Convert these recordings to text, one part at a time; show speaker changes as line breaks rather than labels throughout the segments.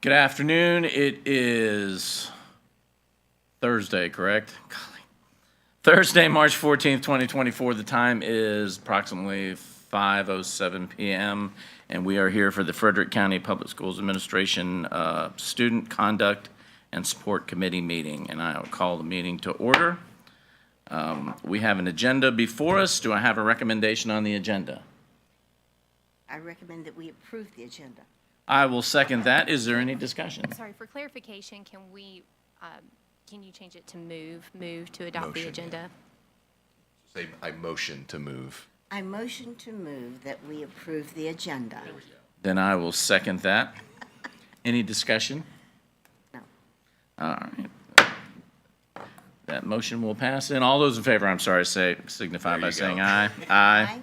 Good afternoon. It is Thursday, correct? Golly. Thursday, March 14th, 2024. The time is approximately 5:07 p.m., and we are here for the Frederick County Public Schools Administration Student Conduct and Support Committee meeting, and I will call the meeting to order. We have an agenda before us. Do I have a recommendation on the agenda?
I recommend that we approve the agenda.
I will second that. Is there any discussion?
Sorry, for clarification, can you change it to move to adopt the
Motion,
agenda?
Say, I motion to move.
I motion to move that we approve the agenda.
Then I will second that. Any discussion?
No.
All right. That motion will pass. And all those in favor, I'm sorry, signify
There
by
you
saying
go.
aye. Aye.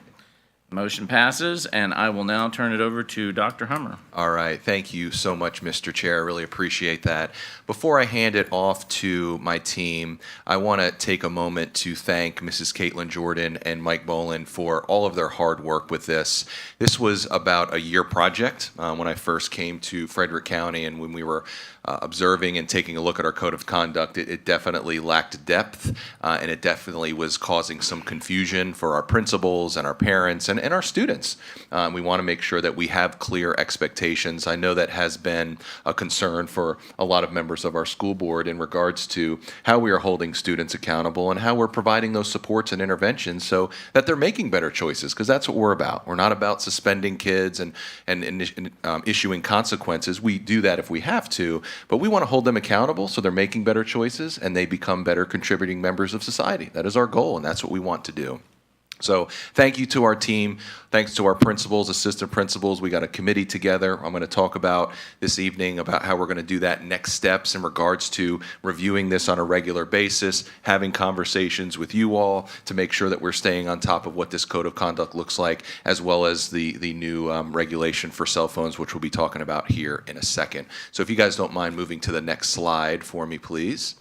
Motion passes, and I will now turn it over to Dr. Hummer.
All right. Thank you so much, Mr. Chair. I really appreciate that. Before I hand it off to my team, I want to take a moment to thank Mrs. Caitlin Jordan and Mike Boland for all of their hard work with this. This was about a year project when I first came to Frederick County, and when we were observing and taking a look at our code of conduct, it definitely lacked depth, and it definitely was causing some confusion for our principals and our parents and our students. We want to make sure that we have clear expectations. I know that has been a concern for a lot of members of our school board in regards to how we are holding students accountable and how we're providing those supports and interventions so that they're making better choices, because that's what we're about. We're not about suspending kids and issuing consequences. We do that if we have to, but we want to hold them accountable so they're making better choices and they become better contributing members of society. That is our goal, and that's what we want to do. So thank you to our team. Thanks to our principals, assistant principals. We got a committee together. I'm going to talk about this evening about how we're going to do that next steps in regards to reviewing this on a regular basis, having conversations with you all to make sure that we're staying on top of what this code of conduct looks like, as well as the new regulation for cell phones, which we'll be talking about here in a second. So if you guys don't mind moving to the next slide for me, please.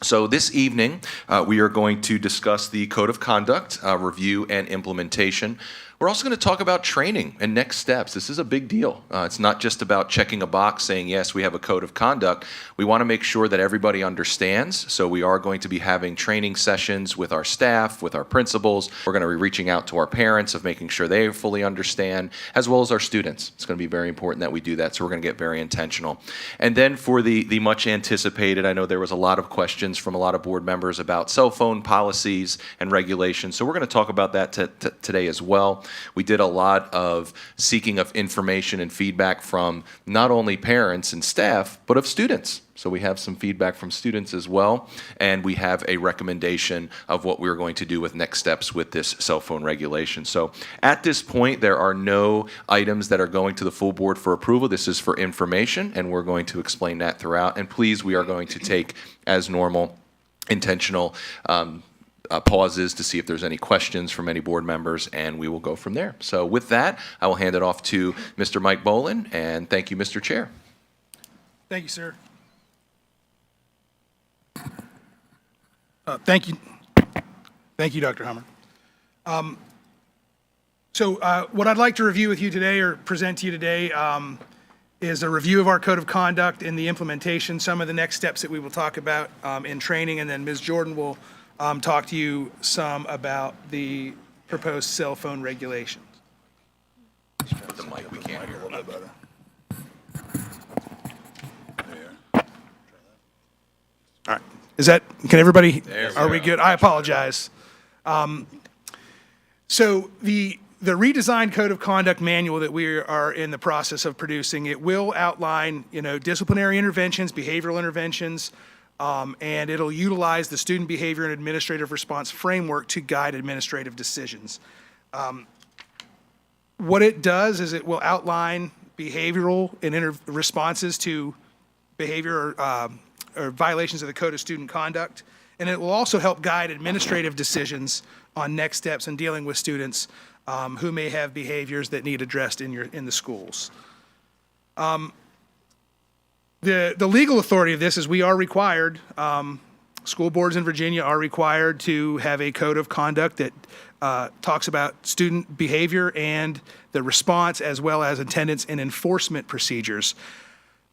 So this evening, we are going to discuss the Code of Conduct review and implementation. We're also going to talk about training and next steps. This is a big deal. It's not just about checking a box saying, yes, we have a code of conduct. We want to make sure that everybody understands. So we are going to be having training sessions with our staff, with our principals. We're going to be reaching out to our parents of making sure they fully understand, as well as our students. It's going to be very important that we do that. So we're going to get very intentional. And then for the much anticipated, I know there was a lot of questions from a lot of board members about cell phone policies and regulations. So we're going to talk about that today as well. We did a lot of seeking of information and feedback from not only parents and staff, but of students. So we have some feedback from students as well, and we have a recommendation of what we're going to do with next steps with this cell phone regulation. So at this point, there are no items that are going to the full board for approval. This is for information, and we're going to explain that throughout. And please, we are going to take, as normal, intentional pauses to see if there's any questions from any board members, and we will go from there. So with that, I will hand it off to Mr. Mike Boland, and thank you, Mr. Chair.
Thank you, sir. Thank you. Thank you, Dr. Hummer. What I'd like to review with you today or present to you today is a review of our code of conduct and the implementation, some of the next steps that we will talk about in training, and then Ms. Jordan will talk to you some about the proposed cell phone regulations.
The mic, we can't hear.
All right. Can everybody,
There we
are we
go.
good? I apologize. So the redesigned code of conduct manual that we are in the process of producing, it will outline, disciplinary interventions, behavioral interventions, and it'll utilize the student behavior and administrative response framework to guide administrative decisions. What it does is it will outline behavioral and responses to behavior or violations of the Code of Student Conduct, and it will also help guide administrative decisions on next steps in dealing with students who may have behaviors that need addressed in the schools. The legal authority of this is we are required, school boards in Virginia are required to have a code of conduct that talks about student behavior and the response, as well as attendance and enforcement procedures.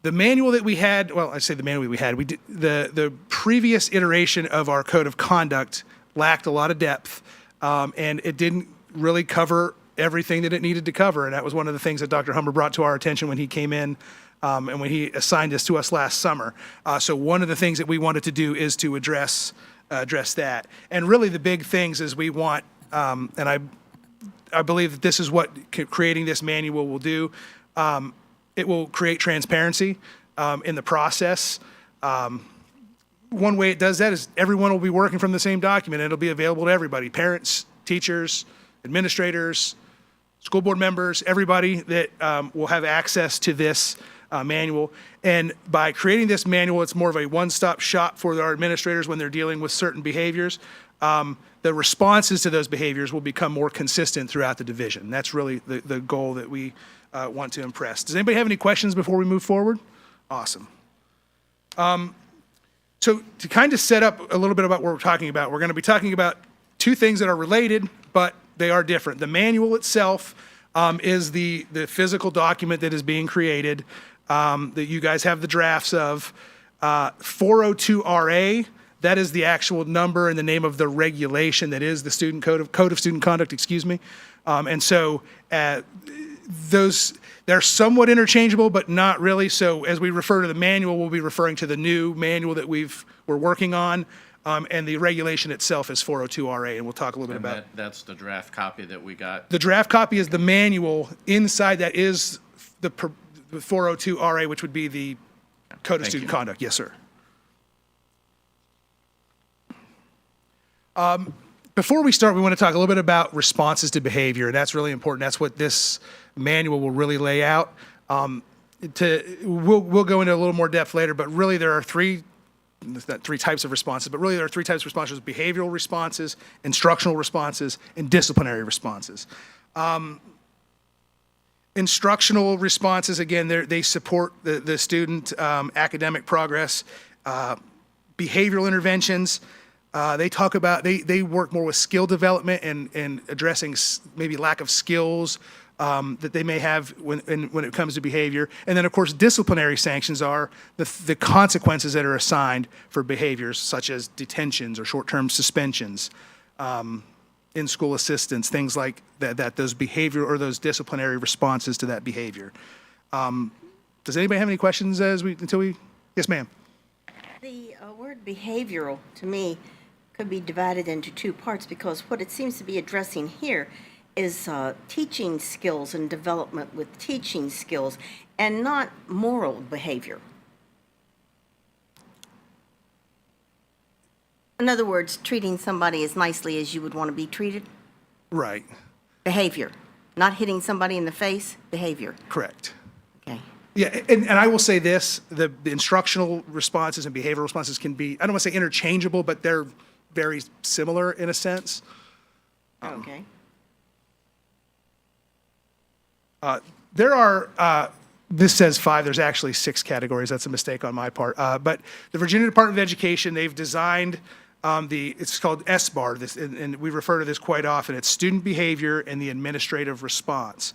The manual that we had, well, I say the manual we had, we did, the previous iteration of our code of conduct lacked a lot of depth, and it didn't really cover everything that it needed to cover. And that was one of the things that Dr. Humber brought to our attention when he came in and when he assigned this to us last summer. So one of the things that we wanted to do is to address that. And really the big things is we want, and I believe that this is what creating this manual will do. It will create transparency in the process. One way it does that is everyone will be working from the same document. It'll be available to everybody, parents, teachers, administrators, school board members, everybody that will have access to this manual. And by creating this manual, it's more of a one-stop shop for our administrators when they're dealing with certain behaviors. The responses to those behaviors will become more consistent throughout the division. That's really the goal that we want to impress. Does anybody have any questions before we move forward? Awesome. So to kind of set up a little bit about what we're talking about, we're going to be talking about two things that are related, but they are different. The manual itself is the physical document that is being created that you guys have the drafts of. 402RA, that is the actual number and the name of the regulation that is the student code of student conduct, excuse me. And so they're somewhat interchangeable, but not really. So as we refer to the manual, we'll be referring to the new manual that we're working on. And the regulation itself is 402RA, and we'll talk a little bit about it.
That's the draft copy that we got.
The draft copy is the manual. Inside that is the 402RA, which would be the Code of
Thank
Student
you.
Conduct. Yes, sir. Before we start, we want to talk a little bit about responses to behavior, and that's really important. That's what this manual will really lay out. We'll go into a little more depth later, but really there are three types of responses, but really there are three types of responses: behavioral responses, instructional responses, and disciplinary responses. Instructional responses, again, they support the student academic progress. Behavioral interventions, they work more with skill development and addressing maybe lack of skills that they may have when it comes to behavior. And then, of course, disciplinary sanctions are the consequences that are assigned for behaviors such as detentions or short-term suspensions, in-school assistance, things like that, those behavior or those disciplinary responses to that behavior. Does anybody have any questions until we? Yes, ma'am.
The word behavioral, to me, could be divided into two parts, because what it seems to be addressing here is teaching skills and development with teaching skills, and not moral behavior. In other words, treating somebody as nicely as you would want to be treated.
Right.
Behavior. Not hitting somebody in the face. Behavior.
Correct.
Okay.
Yeah, and I will say this, the instructional responses and behavioral responses can be, I don't want to say interchangeable, but they're very similar in a sense.
Okay.
There are, this says 5, there's actually 6 categories. That's a mistake on my part. But the Virginia Department of Education, they've designed it's called SBAR, and we refer to this quite often. It's student behavior and the administrative response.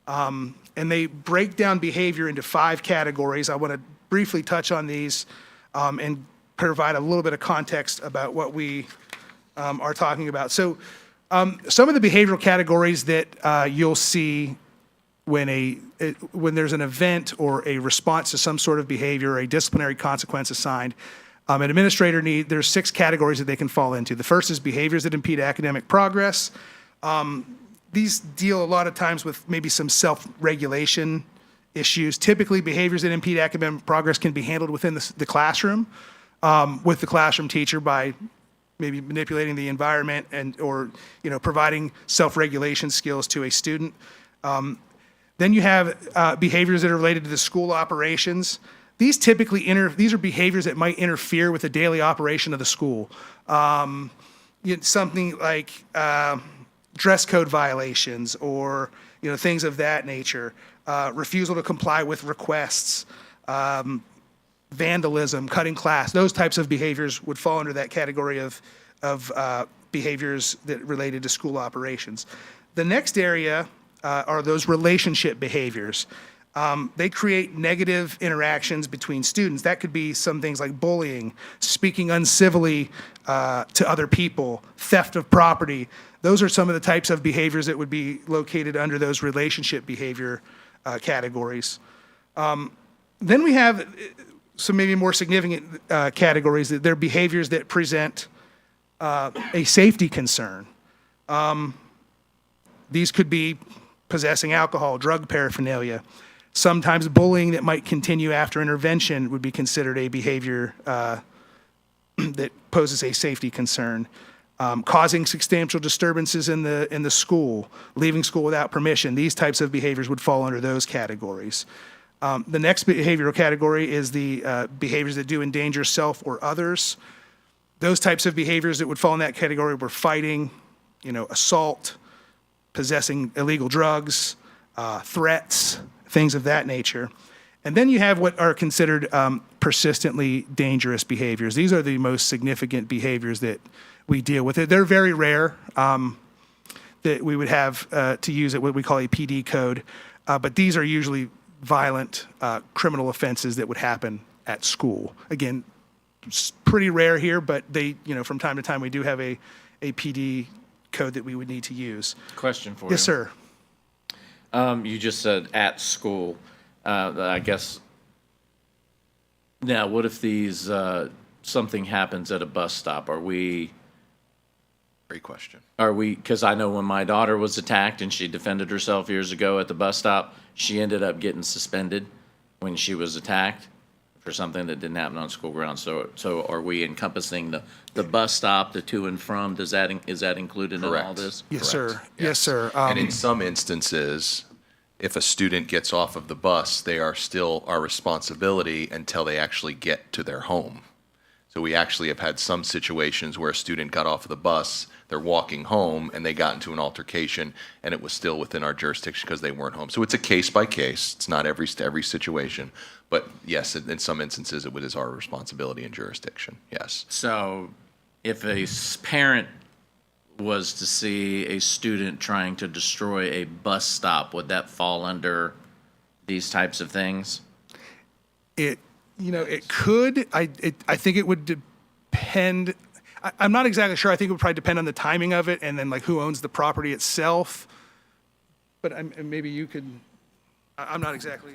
And they break down behavior into 5 categories. I want to briefly touch on these and provide a little bit of context about what we are talking about. So some of the behavioral categories that you'll see when there's an event or a response to some sort of behavior or a disciplinary consequence assigned, an administrator there's 6 categories that they can fall into. The first is behaviors that impede academic progress. These deal a lot of times with maybe some self-regulation issues. Typically, behaviors that impede academic progress can be handled within the classroom with the classroom teacher by maybe manipulating the environment or providing self-regulation skills to a student. Then you have behaviors that are related to the school operations. These typically these are behaviors that might interfere with the daily operation of the school. Something like dress code violations or things of that nature. Refusal to comply with requests, vandalism, cutting class. Those types of behaviors would fall under that category of behaviors that related to school operations. The next area are those relationship behaviors. They create negative interactions between students. That could be some things like bullying, speaking uncivilly to other people, theft of property. Those are some of the types of behaviors that would be located under those relationship behavior categories. Then we have some maybe more significant categories. That they're behaviors that present a safety concern. These could be possessing alcohol, drug paraphernalia. Sometimes bullying that might continue after intervention would be considered a behavior that poses a safety concern. Causing substantial disturbances in the school, leaving school without permission. These types of behaviors would fall under those categories. The next behavioral category is the behaviors that do endanger self or others. Those types of behaviors that would fall in that category were fighting, assault, possessing illegal drugs, threats, things of that nature. And then you have what are considered persistently dangerous behaviors. These are the most significant behaviors that we deal with. They're very rare that we would have to use what we call a PD code, but these are usually violent criminal offenses that would happen at school. Again, it's pretty rare here, but they, from time to time, we do have a PD code that we would need to use.
Question for you.
Yes, sir.
You just said at school. I guess, now, what if these, something happens at a bus stop?
Great question.
Because I know when my daughter was attacked and she defended herself years ago at the bus stop, she ended up getting suspended when she was attacked for something that didn't happen on school grounds. So are we encompassing the bus stop, the to and from? Is that included in all
Correct.
this?
Yes,
Correct.
sir. Yes, sir.
And in some instances, if a student gets off of the bus, they are still our responsibility until they actually get to their home. So we actually have had some situations where a student got off of the bus, they're walking home, and they got into an altercation, and it was still within our jurisdiction because they weren't home. So it's a case by case. It's not every situation, but yes, in some instances, it is our responsibility and jurisdiction. Yes.
So if a parent was to see a student trying to destroy a bus stop, would that fall under these types of things?
It could. I think it would depend. I'm not exactly sure. I think it would probably depend on the timing of it and then like who owns the property itself. But maybe you could. I'm not exactly.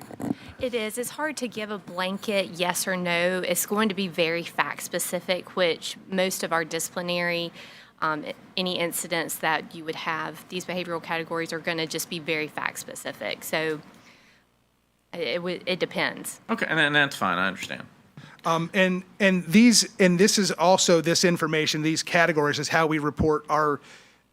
It is. It's hard to give a blanket yes or no. It's going to be very fact specific, which most of our disciplinary, any incidents that you would have, these behavioral categories are going to just be very fact specific. So it depends.
Okay, and that's fine. I understand.
And this is also this information, these categories is how we report our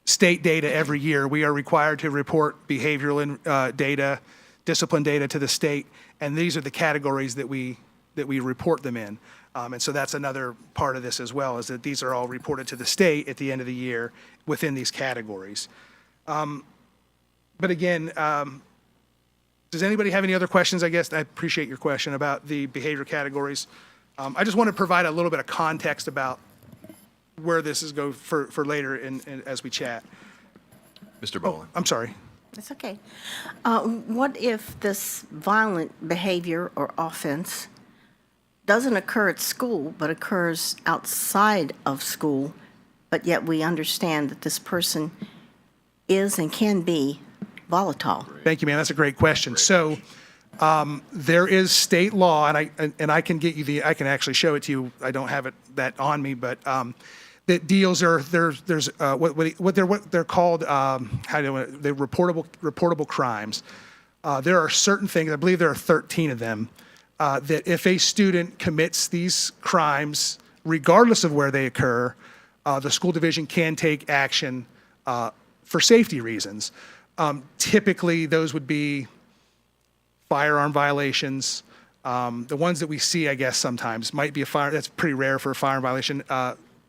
state data every year. We are required to report behavioral data, discipline data to the state, and these are the categories that we report them in. And so that's another part of this as well, is that these are all reported to the state at the end of the year within these categories. But again, does anybody have any other questions? I guess I appreciate your question about the behavior categories. I just want to provide a little bit of context about where this is go for later as we chat.
Mr. Boland.
I'm sorry.
That's okay. What if this violent behavior or offense doesn't occur at school, but occurs outside of school, but yet we understand that this person is and can be volatile?
Thank you, ma'am. That's a great question. So there is state law, and I can get you I can actually show it to you. I don't have that on me, but that deals there's what they're called they're reportable crimes. There are certain things. I believe there are 13 of them that if a student commits these crimes, regardless of where they occur, the school division can take action for safety reasons. Typically, those would be firearm violations. The ones that we see, I guess, sometimes might be that's pretty rare for a firearm violation.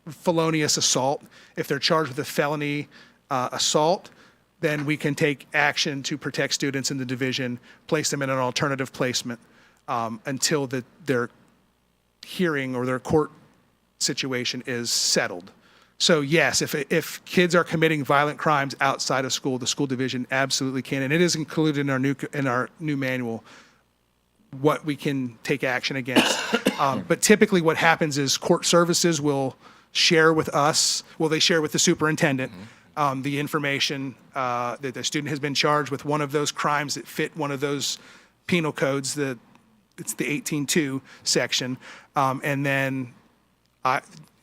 Felonious assault. If they're charged with a felony assault, then we can take action to protect students in the division, place them in an alternative placement until their hearing or their court situation is settled. So yes, if kids are committing violent crimes outside of school, the school division absolutely can, and it is included in our new manual what we can take action against. But typically what happens is court services will share with us, they share with the superintendent the information that the student has been charged with one of those crimes that fit one of those penal codes, it's the 18.2 section. And then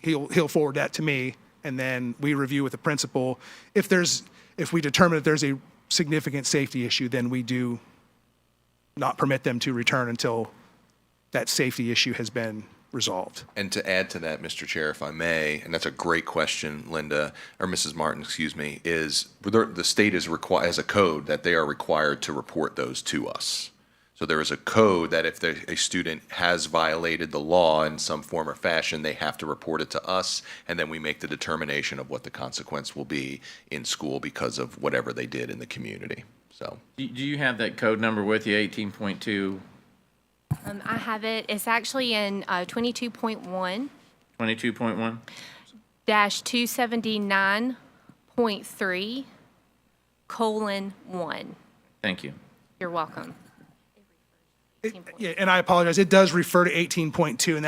he'll forward that to me, and then we review with the principal. If we determine that there's a significant safety issue, then we do not permit them to return until that safety issue has been resolved.
And to add to that, Mr. Chair, if I may, and that's a great question, Linda, or Mrs. Martin, excuse me, is the state has a code that they are required to report those to us. So there is a code that if a student has violated the law in some form or fashion, they have to report it to us, and then we make the determination of what the consequence will be in school because of whatever they did in the community. So,
Do you have that code number with you, 18.2,
I have it. It's actually in 22.1
22.1?
dash 279.3:1.
Thank you.
You're welcome.
Yeah, and I apologize. It does refer to 18.2, and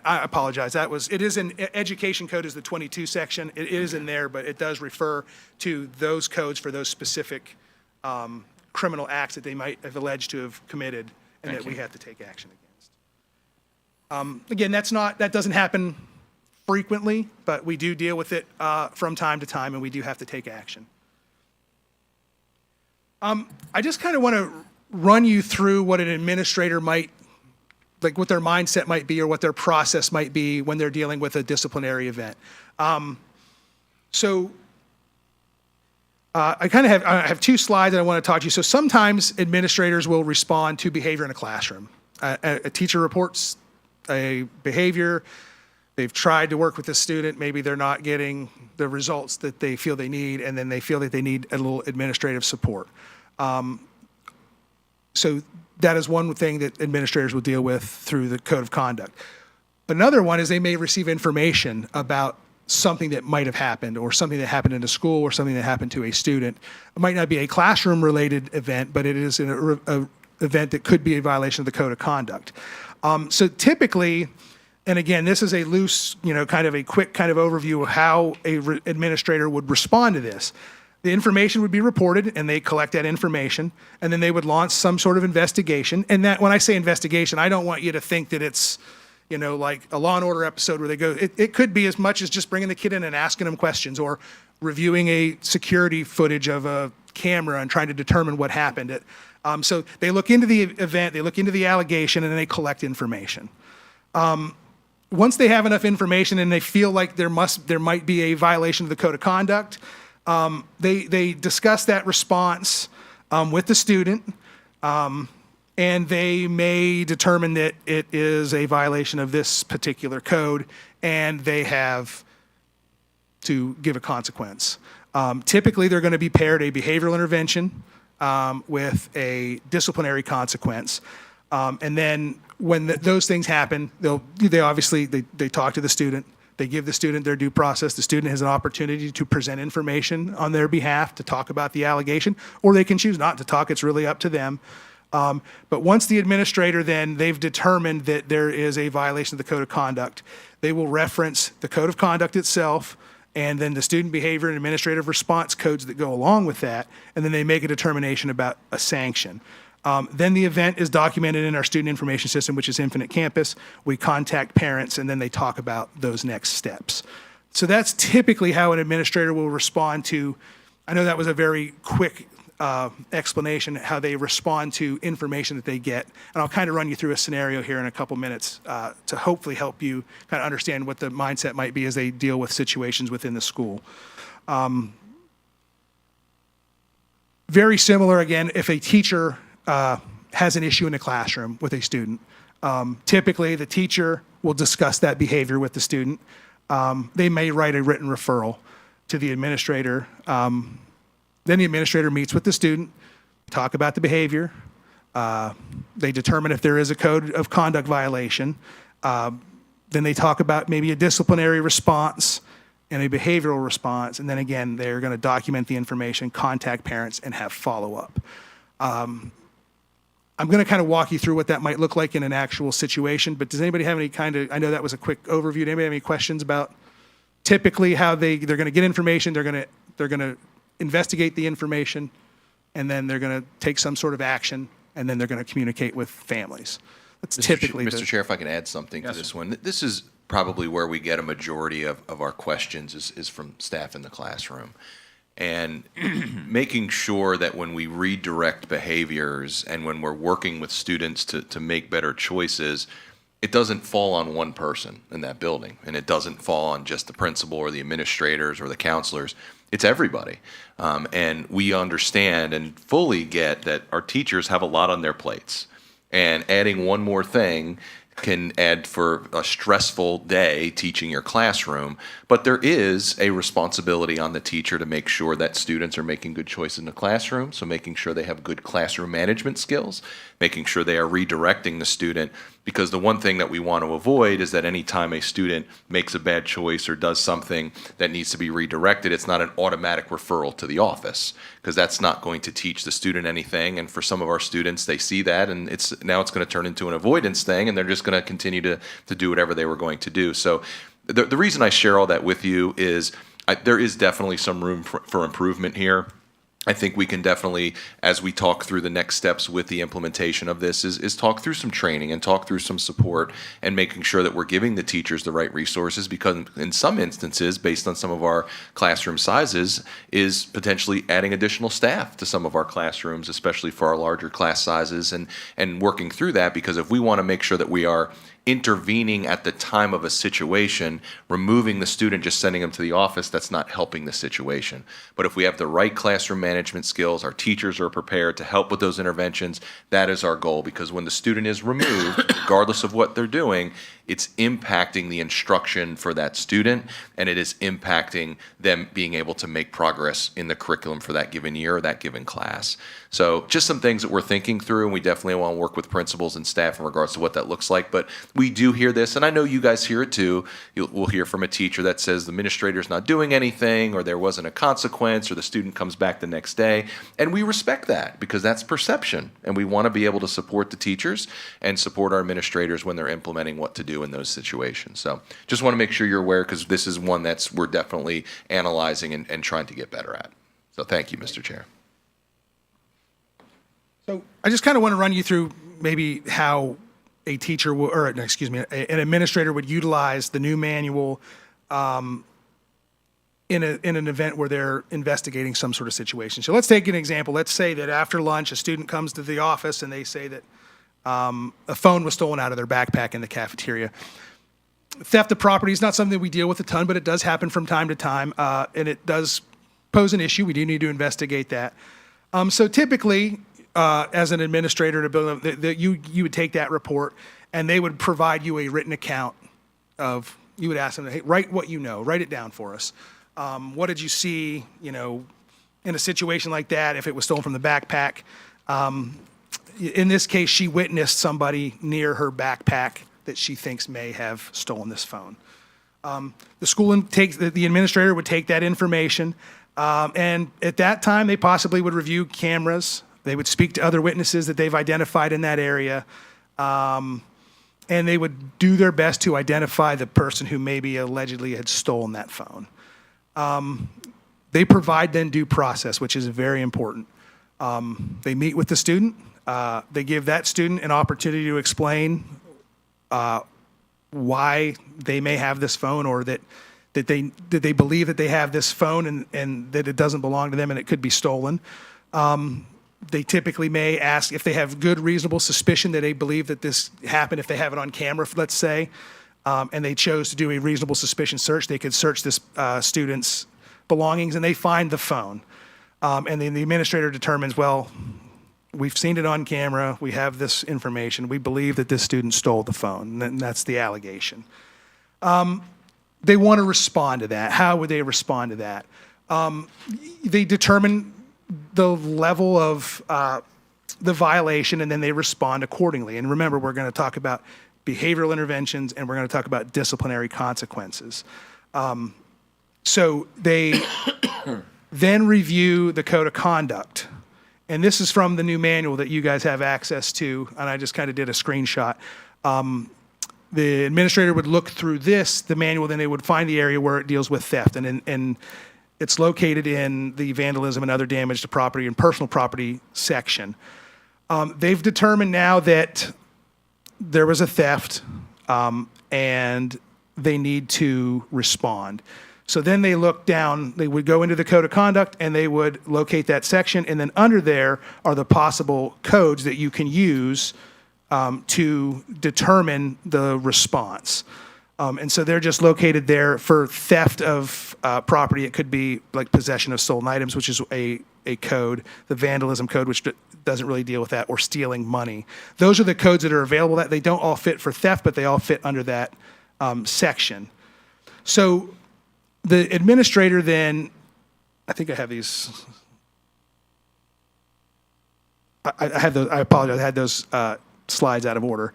I apologize. It is in, education code is the 22 section. It is in there, but it does refer to those codes for those specific criminal acts that they might have alleged to have committed and
Thank
that we
you.
have to take action against. Again, that doesn't happen frequently, but we do deal with it from time to time, and we do have to take action. I just kind of want to run you through what an administrator what their mindset might be or what their process might be when they're dealing with a disciplinary event. I have two slides that I want to talk to you. So sometimes administrators will respond to behavior in a classroom. A teacher reports a behavior. They've tried to work with the student. Maybe they're not getting the results that they feel they need, and then they feel that they need a little administrative support. So that is one thing that administrators will deal with through the code of conduct. Another one is they may receive information about something that might have happened or something that happened in a school or something that happened to a student. It might not be a classroom-related event, but it is an event that could be a violation of the code of conduct. So typically, and again, this is a loose, kind of a quick kind of overview of how an administrator would respond to this. The information would be reported, and they collect that information, and then they would launch some sort of investigation. And that, when I say investigation, I don't want you to think that it's, like a Law and Order episode where they go. It could be as much as just bringing the kid in and asking them questions, or reviewing a security footage of a camera and trying to determine what happened. So they look into the event, they look into the allegation, and then they collect information. Once they have enough information and they feel like there might be a violation of the code of conduct, they discuss that response with the student, and they may determine that it is a violation of this particular code, and they have to give a consequence. Typically, they're going to be paired a behavioral intervention with a disciplinary consequence. And then when those things happen, they obviously talk to the student. They give the student their due process. The student has an opportunity to present information on their behalf to talk about the allegation, or they can choose not to talk. It's really up to them. But once the administrator they've determined that there is a violation of the code of conduct, they will reference the code of conduct itself and then the student behavior and administrative response codes that go along with that, and then they make a determination about a sanction. Then the event is documented in our student information system, which is Infinite Campus. We contact parents, and then they talk about those next steps. So that's typically how an administrator will respond to, I know that was a very quick explanation, how they respond to information that they get. And I'll kind of run you through a scenario here in a couple minutes to hopefully help you kind of understand what the mindset might be as they deal with situations within the school. Very similar, again, if a teacher has an issue in the classroom with a student. Typically, the teacher will discuss that behavior with the student. They may write a written referral to the administrator. Then the administrator meets with the student, talk about the behavior. They determine if there is a code of conduct violation. Then they talk about maybe a disciplinary response and a behavioral response. And then again, they're going to document the information, contact parents, and have follow-up. I'm going to kind of walk you through what that might look like in an actual situation, but does anybody have any kind of, I know that was a quick overview. Does anybody have any questions about typically how they're going to get information, they're going to investigate the information, and then they're going to take some sort of action, and then they're going to communicate with families. That's typically
Mr. Chair, if I can add something to this one. This is probably where we get a majority of our questions is from staff in the classroom. And making sure that when we redirect behaviors and when we're working with students to make better choices, it doesn't fall on one person in that building, and it doesn't fall on just the principal or the administrators or the counselors. It's everybody. And we understand and fully get that our teachers have a lot on their plates. And adding one more thing can add for a stressful day teaching your classroom, but there is a responsibility on the teacher to make sure that students are making good choices in the classroom, so making sure they have good classroom management skills, making sure they are redirecting the student, because the one thing that we want to avoid is that any time a student makes a bad choice or does something that needs to be redirected, it's not an automatic referral to the office, because that's not going to teach the student anything. And for some of our students, they see that, and now it's going to turn into an avoidance thing, and they're just going to continue to do whatever they were going to do. So the reason I share all that with you is there is definitely some room for improvement here. I think we can definitely, as we talk through the next steps with the implementation of this, is talk through some training and talk through some support and making sure that we're giving the teachers the right resources, because in some instances, based on some of our classroom sizes, is potentially adding additional staff to some of our classrooms, especially for our larger class sizes, and working through that, because if we want to make sure that we are intervening at the time of a situation, removing the student, just sending them to the office, that's not helping the situation. But if we have the right classroom management skills, our teachers are prepared to help with those interventions, that is our goal, because when the student is removed, regardless of what they're doing, it's impacting the instruction for that student, and it is impacting them being able to make progress in the curriculum for that given year or that given class. So just some things that we're thinking through, and we definitely want to work with principals and staff in regards to what that looks like. But we do hear this, and I know you guys hear it too. We'll hear from a teacher that says the administrator's not doing anything, or there wasn't a consequence, or the student comes back the next day. And we respect that, because that's perception, and we want to be able to support the teachers and support our administrators when they're implementing what to do in those situations. So just want to make sure you're aware, because this is one we're definitely analyzing and trying to get better at. So thank you, Mr. Chair.
So I just kind of want to run you through maybe how a teacher an administrator would utilize the new manual in an event where they're investigating some sort of situation. So let's take an example. Let's say that after lunch, a student comes to the office and they say that a phone was stolen out of their backpack in the cafeteria. Theft of property is not something we deal with a ton, but it does happen from time to time, and it does pose an issue. We do need to investigate that. So typically, as an administrator to build, you would take that report, and they would provide you a written account of. You would ask them, hey, write what you know, write it down for us. What did you see? In a situation like that, if it was stolen from the backpack. In this case, she witnessed somebody near her backpack that she thinks may have stolen this phone. The school the administrator would take that information, and at that time, they possibly would review cameras. They would speak to other witnesses that they've identified in that area, and they would do their best to identify the person who maybe allegedly had stolen that phone. They provide then due process, which is very important. They meet with the student. They give that student an opportunity to explain why they may have this phone, or that they believe that they have this phone and that it doesn't belong to them and it could be stolen. They typically may ask if they have good reasonable suspicion that they believe that this happened, if they have it on camera, let's say, and they chose to do a reasonable suspicion search, they could search this student's belongings and they find the phone. And then the administrator determines, well, we've seen it on camera, we have this information, we believe that this student stole the phone, and that's the allegation. They want to respond to that. How would they respond to that? They determine the level of the violation, and then they respond accordingly. And remember, we're going to talk about behavioral interventions, and we're going to talk about disciplinary consequences. So they then review the code of conduct, And this is from the new manual that you guys have access to, and I just kind of did a screenshot. The administrator would look through the manual, then they would find the area where it deals with theft. And it's located in the vandalism and other damage to property and personal property section. They've determined now that there was a theft, and they need to respond. So then they look down, they would go into the code of conduct, and they would locate that section, and then under there are the possible codes that you can use to determine the response. And so they're just located there for theft of property. It could be like possession of stolen items, which is a code, the vandalism code, which doesn't really deal with that, or stealing money. Those are the codes that are available. That they don't all fit for theft, but they all fit under that section. So the administrator then, I think I have these. I had those. I apologize. I had those slides out of order.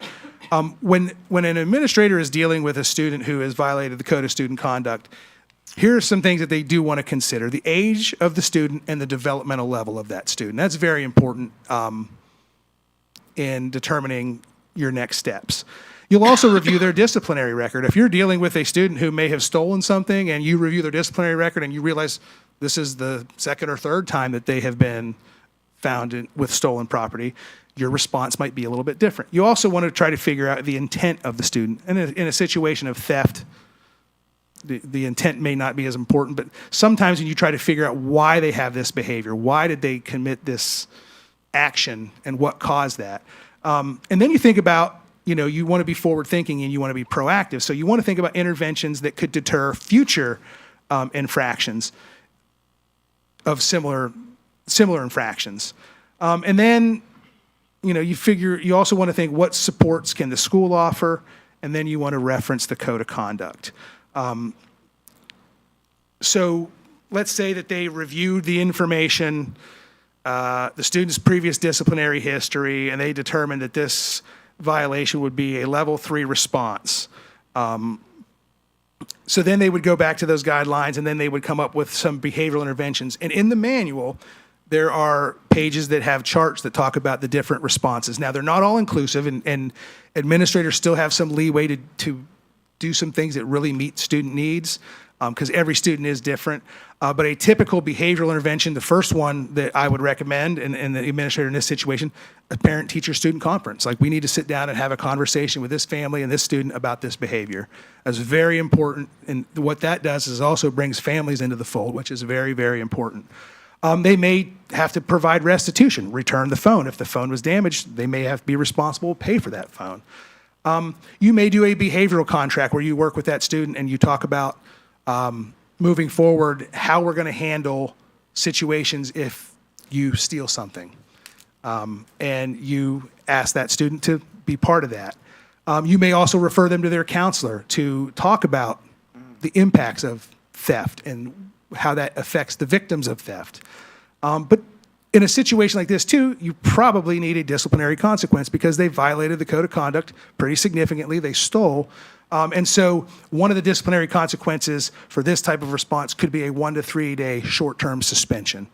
When an administrator is dealing with a student who has violated the code of student conduct, here are some things that they do want to consider: the age of the student and the developmental level of that student. That's very important in determining your next steps. You'll also review their disciplinary record. If you're dealing with a student who may have stolen something and you review their disciplinary record and you realize this is the second or third time that they have been found with stolen property, your response might be a little bit different. You also want to try to figure out the intent of the student. And in a situation of theft, the intent may not be as important, but sometimes when you try to figure out why they have this behavior, why did they commit this action, and what caused that. And then you think about, you want to be forward thinking and you want to be proactive. So you want to think about interventions that could deter future infractions of similar infractions. And then, you also want to think, what supports can the school offer? And then you want to reference the code of conduct. So let's say that they reviewed the information, the student's previous disciplinary history, and they determined that this violation would be a level 3 response. So then they would go back to those guidelines, and then they would come up with some behavioral interventions. And in the manual, there are pages that have charts that talk about the different responses. Now, they're not all inclusive, and administrators still have some leeway to do some things that really meet student needs, because every student is different. But a typical behavioral intervention, the first one that I would recommend, and the administrator in this situation, a parent-teacher-student conference. Like, we need to sit down and have a conversation with this family and this student about this behavior. That's very important, and what that does is also brings families into the fold, which is very, very important. They may have to provide restitution, return the phone. If the phone was damaged, they may have to be responsible to pay for that phone. You may do a behavioral contract where you work with that student and you talk about moving forward how we're going to handle situations if you steal something. And you ask that student to be part of that. You may also refer them to their counselor to talk about the impacts of theft and how that affects the victims of theft. But in a situation like this too, you probably need a disciplinary consequence because they violated the code of conduct pretty significantly. They stole. And so one of the disciplinary consequences for this type of response could be a 1 to 3 day short-term suspension.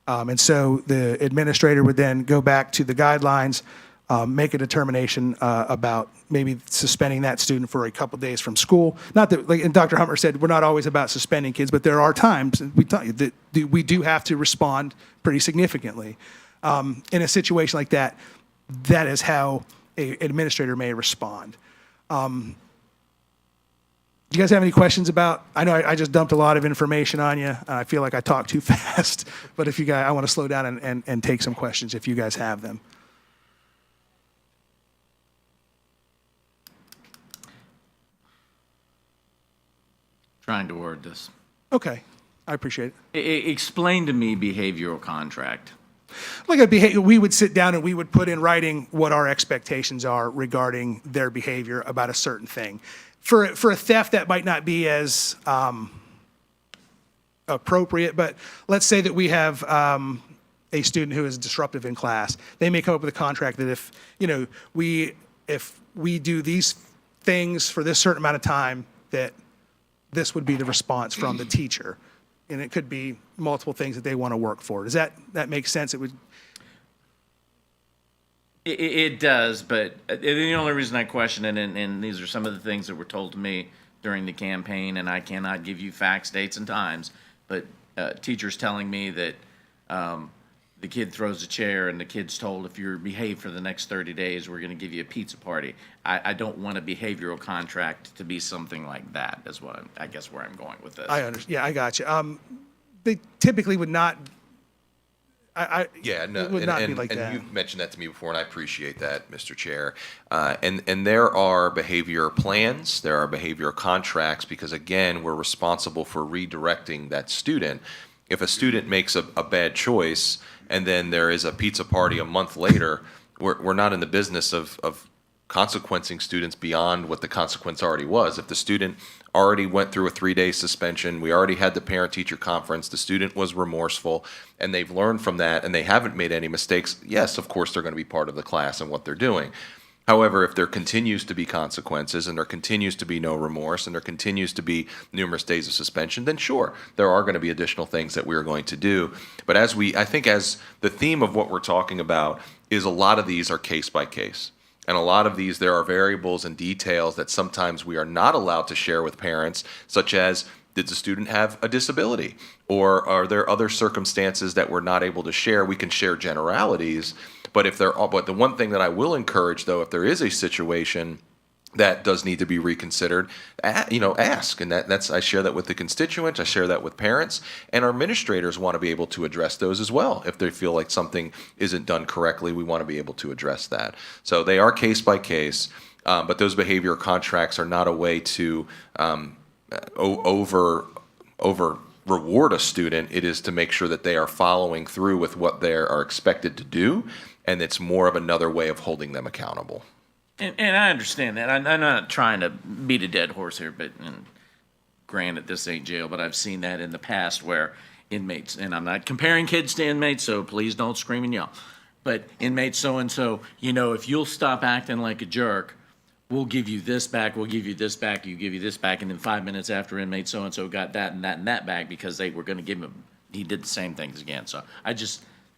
And so the administrator would then go back to the guidelines, make a determination about maybe suspending that student for a couple days from school. Not that, like, and Dr. Hummer said, we're not always about suspending kids, but there are times, we tell you, that we do have to respond pretty significantly. In a situation like that, that is how an administrator may respond. Do you guys have any questions about, I know I just dumped a lot of information on you. I feel like I talked too fast, but if you guys, I want to slow down and take some questions if you guys have them.
Trying to word this.
Okay, I appreciate it.
Explain to me behavioral contract.
Like we would sit down and we would put in writing what our expectations are regarding their behavior about a certain thing. For a theft, that might not be as appropriate, but let's say that we have a student who is disruptive in class. They may come up with a contract that if we do these things for this certain amount of time, that this would be the response from the teacher. And it could be multiple things that they want to work for. Does that make sense? It would.
It does, but the only reason I question it, and these are some of the things that were told to me during the campaign, and I cannot give you facts, dates, and times, but teachers telling me that the kid throws a chair and the kid's told, if you behave for the next 30 days, we're going to give you a pizza party. I don't want a behavioral contract to be something like that, is what I guess where I'm going with this.
I understand. Yeah, I got you. They typically would not.
Yeah, no,
It would not be like
and
that.
you've mentioned that to me before, and I appreciate that, Mr. Chair. And there are behavior plans, there are behavior contracts, because again, we're responsible for redirecting that student. If a student makes a bad choice, and then there is a pizza party a month later, we're not in the business of consequencing students beyond what the consequence already was. If the student already went through a 3-day suspension, we already had the parent-teacher conference, the student was remorseful, and they've learned from that, and they haven't made any mistakes, yes, of course, they're going to be part of the class and what they're doing. However, if there continues to be consequences, and there continues to be no remorse, and there continues to be numerous days of suspension, then sure, there are going to be additional things that we're going to do. But as the theme of what we're talking about is, a lot of these are case by case. And a lot of these, there are variables and details that sometimes we are not allowed to share with parents, such as, did the student have a disability? Or are there other circumstances that we're not able to share? We can share generalities, but but the one thing that I will encourage, though, if there is a situation that does need to be reconsidered, ask. And I share that with the constituents, I share that with parents, and our administrators want to be able to address those as well. If they feel like something isn't done correctly, we want to be able to address that. So they are case by case, but those behavior contracts are not a way to over reward a student. It is to make sure that they are following through with what they are expected to do, and it's more of another way of holding them accountable.
And I understand that. I'm not trying to beat a dead horse here, but granted, this ain't jail, but I've seen that in the past where inmates, and I'm not comparing kids to inmates, so please don't scream and yell, but inmate so-and-so, if you'll stop acting like a jerk, we'll give you this back, we'll give you this back, you give you this back, and then 5 minutes after inmate so-and-so got that and that and that back because they were going to give him, he did the same things again. So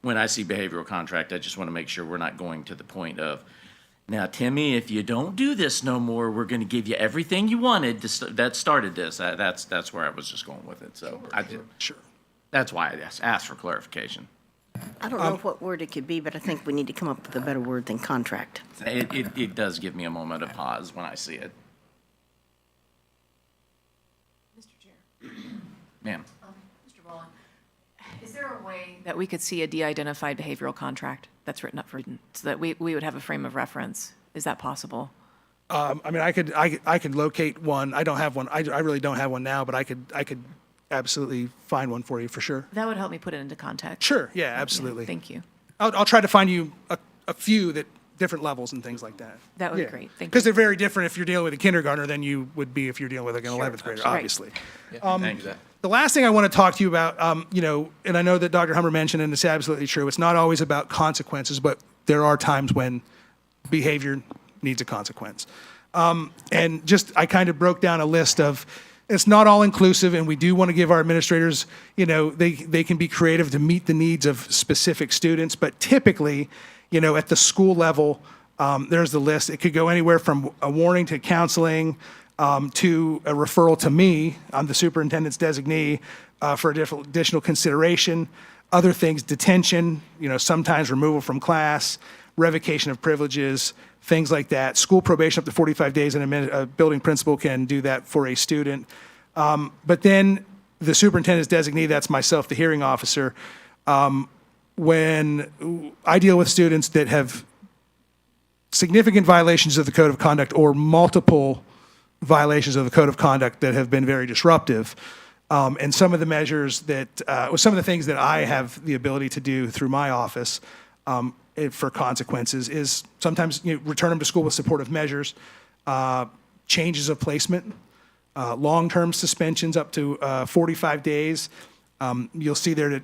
when I see behavioral contract, I just want to make sure we're not going to the point of, now, Timmy, if you don't do this no more, we're going to give you everything you wanted. That started this. That's where I was just going with it. So
Sure.
that's why I asked for clarification.
I don't know what word it could be, but I think we need to come up with a better word than contract.
It does give me a moment of pause when I see it.
Mr. Chair.
Ma'am.
Mr. Rowland, is there a way that we could see a de-identified behavioral contract that's written up for, so that we would have a frame of reference? Is that possible?
I mean, I could locate one. I don't have one. I really don't have one now, but I could absolutely find one for you for sure.
That would help me put it into context.
Sure. Yeah, absolutely.
Thank you.
I'll try to find you a few that different levels and things like that.
That would be great. Thank
Because
you.
they're very different if you're dealing with a kindergartner than you would be if you're dealing with like an 11th grader,
Right.
obviously.
Thank you.
The last thing I want to talk to you about, and I know that Dr. Hummer mentioned, and it's absolutely true, it's not always about consequences, but there are times when behavior needs a consequence. And I kind of broke down a list of, it's not all inclusive, and we do want to give our administrators, they can be creative to meet the needs of specific students, but typically, at the school level, there's the list. It could go anywhere from a warning to counseling, to a referral to me. I'm the superintendent's designee for additional consideration. Other things, detention, sometimes removal from class, revocation of privileges, things like that. School probation up to 45 days, and a building principal can do that for a student. But then the superintendent's designee, that's myself, the hearing officer, when I deal with students that have significant violations of the code of conduct or multiple violations of the code of conduct that have been very disruptive. And some of the measures some of the things that I have the ability to do through my office for consequences is sometimes return them to school with supportive measures, changes of placement, long-term suspensions up to 45 days. You'll see there that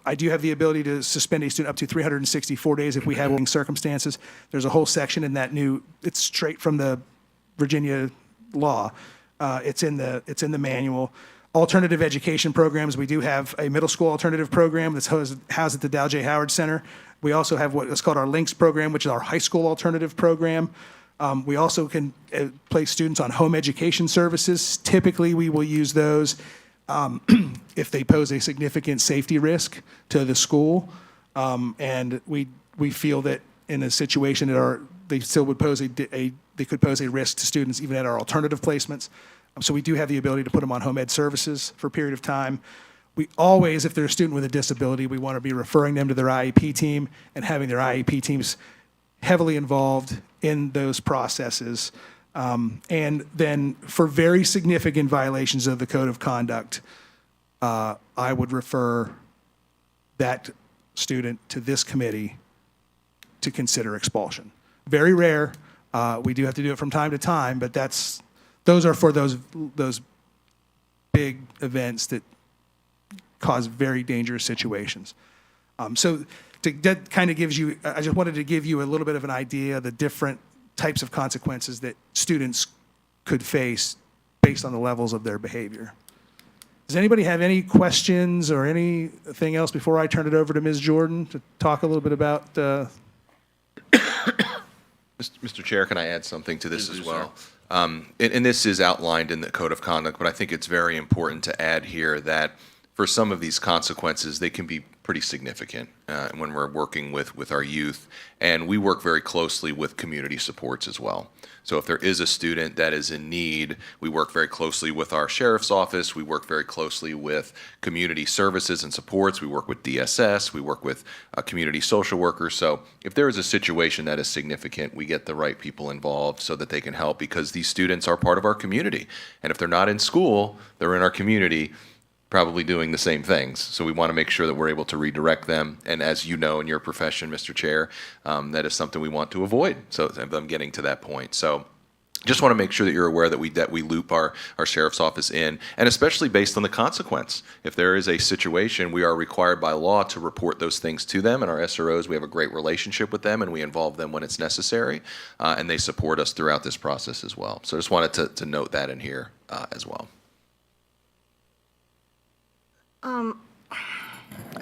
I do have the ability to suspend a student up to 364 days if we have circumstances. There's a whole section in that it's straight from the Virginia law. It's in the manual. Alternative education programs, we do have a middle school alternative program that's housed at the Dow J. Howard Center. We also have what is called our Links program, which is our high school alternative program. We also can place students on home education services. Typically, we will use those if they pose a significant safety risk to the school. And we feel that in a situation that they still would pose they could pose a risk to students even at our alternative placements. So we do have the ability to put them on home ed services for a period of time. We always, if they're a student with a disability, we want to be referring them to their IEP team and having their IEP teams heavily involved in those processes. And then for very significant violations of the code of conduct, I would refer that student to this committee to consider expulsion. Very rare. We do have to do it from time to time, but those are for those big events that cause very dangerous situations. So that kind of gives you, I just wanted to give you a little bit of an idea of the different types of consequences that students could face based on the levels of their behavior. Does anybody have any questions or anything else before I turn it over to Ms. Jordan to talk a little bit about?
Mr. Chair, can I add something to this
Please
as
do,
well? And this is outlined in the Code of Conduct, but I think it's very important to add here that for some of these consequences, they can be pretty significant when we're working with our youth. And we work very closely with community supports as well. So if there is a student that is in need, we work very closely with our sheriff's office. We work very closely with community services and supports. We work with DSS. We work with community social workers. So if there is a situation that is significant, we get the right people involved so that they can help, because these students are part of our community. And if they're not in school, they're in our community, probably doing the same things. So we want to make sure that we're able to redirect them. And as you know, in your profession, Mr. Chair, that is something we want to avoid. So I'm getting to that point. So just want to make sure that you're aware that we loop our sheriff's office in, and especially based on the consequence. If there is a situation, we are required by law to report those things to them, and our SROs, we have a great relationship with them, and we involve them when it's necessary, and they support us throughout this process as well. So I just wanted to note that in here as well.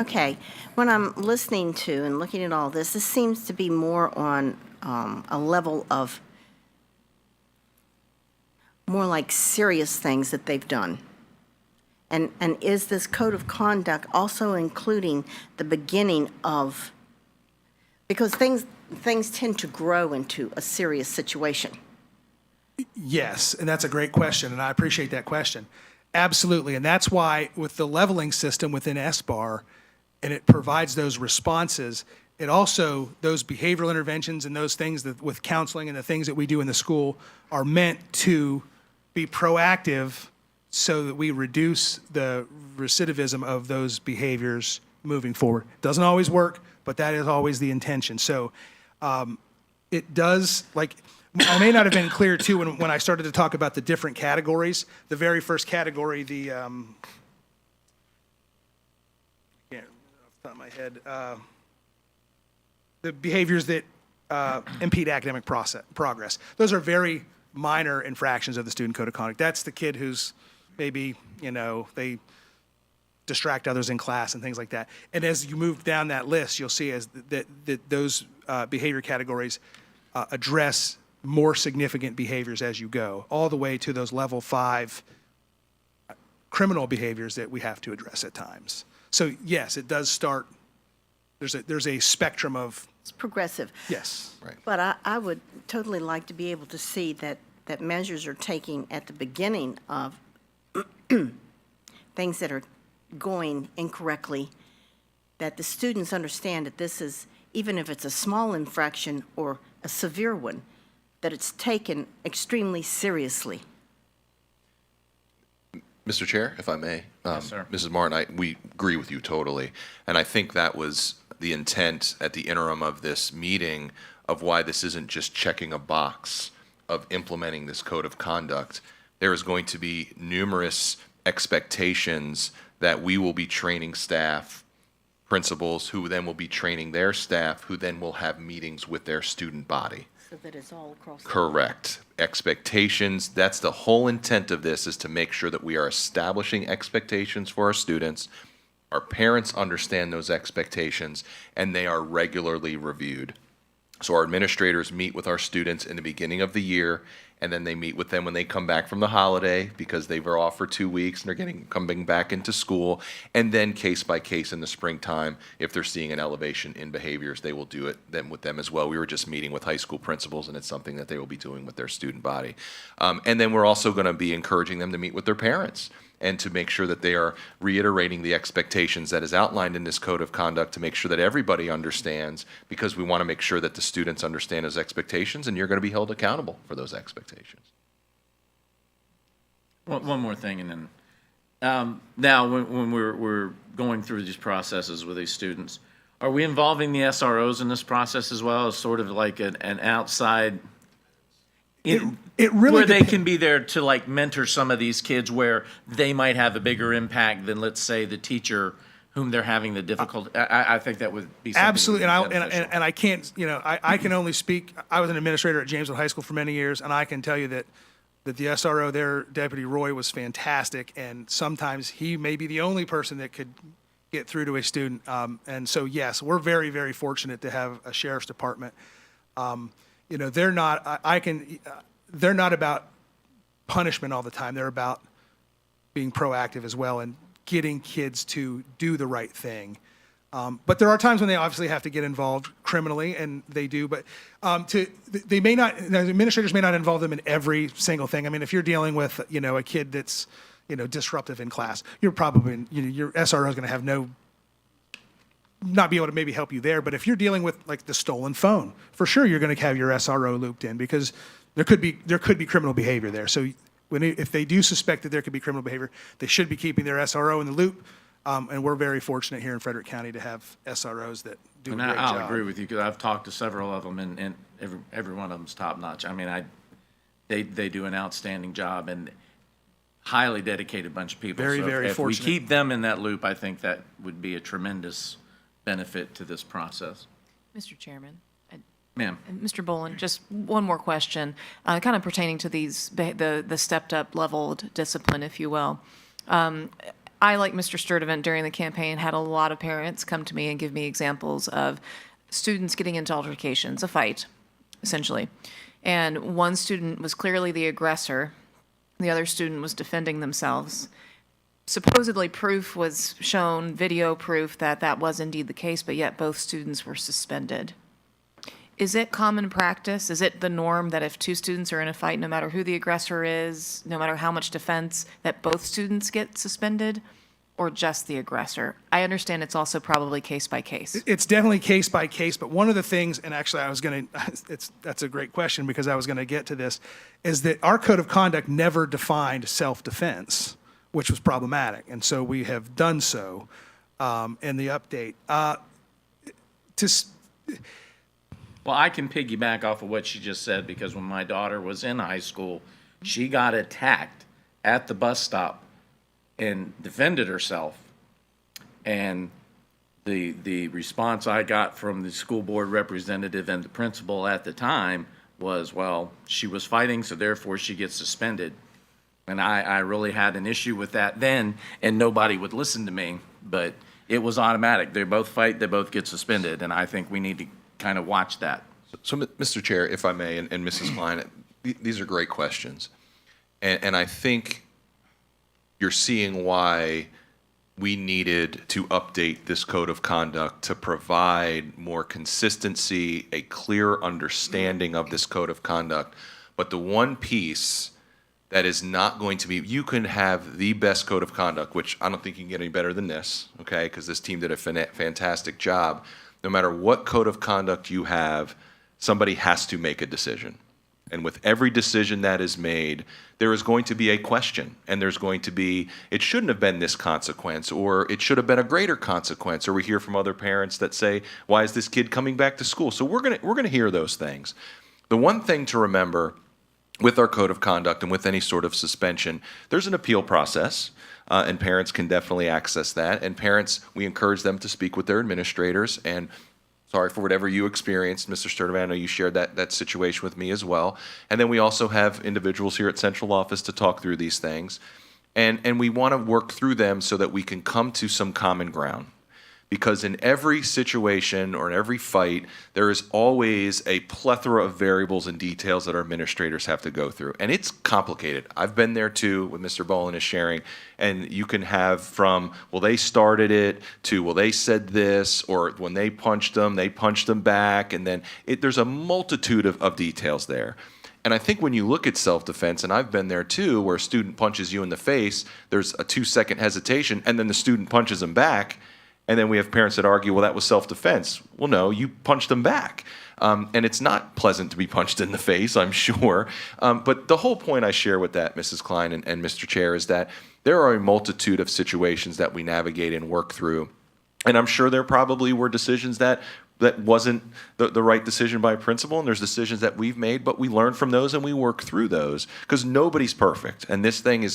Okay, when I'm listening to and looking at all this seems to be more on a level of more like serious things that they've done. And is this code of conduct also including the beginning of, because things tend to grow into a serious situation.
Yes, and that's a great question, and I appreciate that question. Absolutely, and that's why with the leveling system within SBAR, and it provides those responses, it also, those behavioral interventions and those things that with counseling and the things that we do in the school are meant to be proactive so that we reduce the recidivism of those behaviors moving forward. Doesn't always work, but that is always the intention. So it does, like, I may not have been clear too when I started to talk about the different categories. The very first category, the can't off the top of my head, the behaviors that impede academic progress. Those are very minor infractions of the student code of conduct. That's the kid who's maybe, they distract others in class and things like that. And as you move down that list, you'll see that those behavior categories address more significant behaviors as you go, all the way to those level 5 criminal behaviors that we have to address at times. So yes, it does start, there's a spectrum of,
It's progressive.
yes.
Right.
But I would totally like to be able to see that measures are taken at the beginning of things that are going incorrectly, that the students understand that this is, even if it's a small infraction or a severe one, that it's taken extremely seriously.
Mr. Chair, if I may.
Yes, sir.
Mrs. Martin, we agree with you totally. And I think that was the intent at the interim of this meeting of why this isn't just checking a box of implementing this code of conduct. There is going to be numerous expectations that we will be training staff, principals, who then will be training their staff, who then will have meetings with their student body.
So that it's all across. the board.
Correct. Expectations, that's the whole intent of this, is to make sure that we are establishing expectations for our students. Our parents understand those expectations, and they are regularly reviewed. So our administrators meet with our students in the beginning of the year, and then they meet with them when they come back from the holiday because they were off for 2 weeks and they're coming back into school. And then case by case in the springtime, if they're seeing an elevation in behaviors, they will do it then with them as well. We were just meeting with high school principals, and it's something that they will be doing with their student body. And then we're also going to be encouraging them to meet with their parents and to make sure that they are reiterating the expectations that is outlined in this code of conduct, to make sure that everybody understands, because we want to make sure that the students understand those expectations, and you're going to be held accountable for those expectations.
One more thing, and then, now, when we're going through these processes with these students, are we involving the SROs in this process as well, as sort of like an outside?
It really
where they
depends.
can be there to like mentor some of these kids where they might have a bigger impact than, let's say, the teacher whom they're having the difficult. I think that would be something
Absolutely,
that
and
would be beneficial.
I can't, I can only speak. I was an administrator at Jamesville High School for many years, and I can tell you that the SRO there, Deputy Roy, was fantastic, and sometimes he may be the only person that could get through to a student. And so, yes, we're very, very fortunate to have a sheriff's department. They're not. They're not about punishment all the time. They're about being proactive as well and getting kids to do the right thing. But there are times when they obviously have to get involved criminally, and they do. But they may not. The administrators may not involve them in every single thing. I mean, if you're dealing with a kid that's disruptive in class, you're probably your SRO is going to have not be able to maybe help you there. But if you're dealing with like the stolen phone, for sure you're going to have your SRO looped in, because there could be criminal behavior there. So if they do suspect that there could be criminal behavior, they should be keeping their SRO in the loop. And we're very fortunate here in Frederick County to have SROs that do a
And
great job.
I'll agree with you, because I've talked to several of them, and every one of them's top notch. I mean, they do an outstanding job, and highly dedicated bunch of people.
Very,
So
very
if
fortunate.
we keep them in that loop, I think that would be a tremendous benefit to this process.
Mr. Chairman.
Ma'am.
And Mr. Bolin, just one more question, kind of pertaining to the stepped-up leveled discipline, if you will. I, like Mr. Sturdivant, during the campaign, had a lot of parents come to me and give me examples of students getting into altercations, a fight, essentially. And one student was clearly the aggressor. The other student was defending themselves. Supposedly, proof was shown, video proof that that was indeed the case, but yet both students were suspended. Is it common practice? Is it the norm that if two students are in a fight, no matter who the aggressor is, no matter how much defense, that both students get suspended, or just the aggressor? I understand it's also probably case by case.
It's definitely case by case, but one of the things, and actually that's a great question, because I was going to get to this, is that our code of conduct never defined self-defense, which was problematic, and so we have done so in the update.
Well, I can piggyback off of what she just said, because when my daughter was in high school, she got attacked at the bus stop and defended herself. And the response I got from the school board representative and the principal at the time was, well, she was fighting, so therefore she gets suspended. And I really had an issue with that then, and nobody would listen to me, but it was automatic. They both fight, they both get suspended, and I think we need to kind of watch that.
So, Mr. Chair, if I may, and Mrs. Klein, these are great questions. And I think you're seeing why we needed to update this code of conduct to provide more consistency, a clear understanding of this code of conduct. But the one piece that is not going to be, you can have the best code of conduct, which I don't think you can get any better than this, okay, because this team did a fantastic job. No matter what code of conduct you have, somebody has to make a decision. And with every decision that is made, there is going to be a question, and there's going to be, it shouldn't have been this consequence, or it should have been a greater consequence, or we hear from other parents that say, why is this kid coming back to school? So we're gonna hear those things. The one thing to remember with our code of conduct and with any sort of suspension, there's an appeal process. And parents can definitely access that. And parents, we encourage them to speak with their administrators. And Sorry for whatever you experienced, Mr. Sturdivant. I know you shared that situation with me as well. And then we also have individuals here at central office to talk through these things. And we want to work through them so that we can come to some common ground. Because in every situation or in every fight, there is always a plethora of variables and details that our administrators have to go through. And it's complicated. I've been there too, what Mr. Boland is sharing. And you can have from, well, they started it, to, well, they said this, or when they punched them back. And then there's a multitude of details there. And I think when you look at self-defense, and I've been there too, where a student punches you in the face, there's a 2-second hesitation, and then the student punches them back. And then we have parents that argue, well, that was self-defense. Well, no, you punched them back. And it's not pleasant to be punched in the face, I'm sure. But the whole point I share with that, Mrs. Klein and Mr. Chair, is that there are a multitude of situations that we navigate and work through. And I'm sure there probably were decisions that wasn't the right decision by a principal, and there's decisions that we've made, but we learn from those and we work through those, because nobody's perfect. And this thing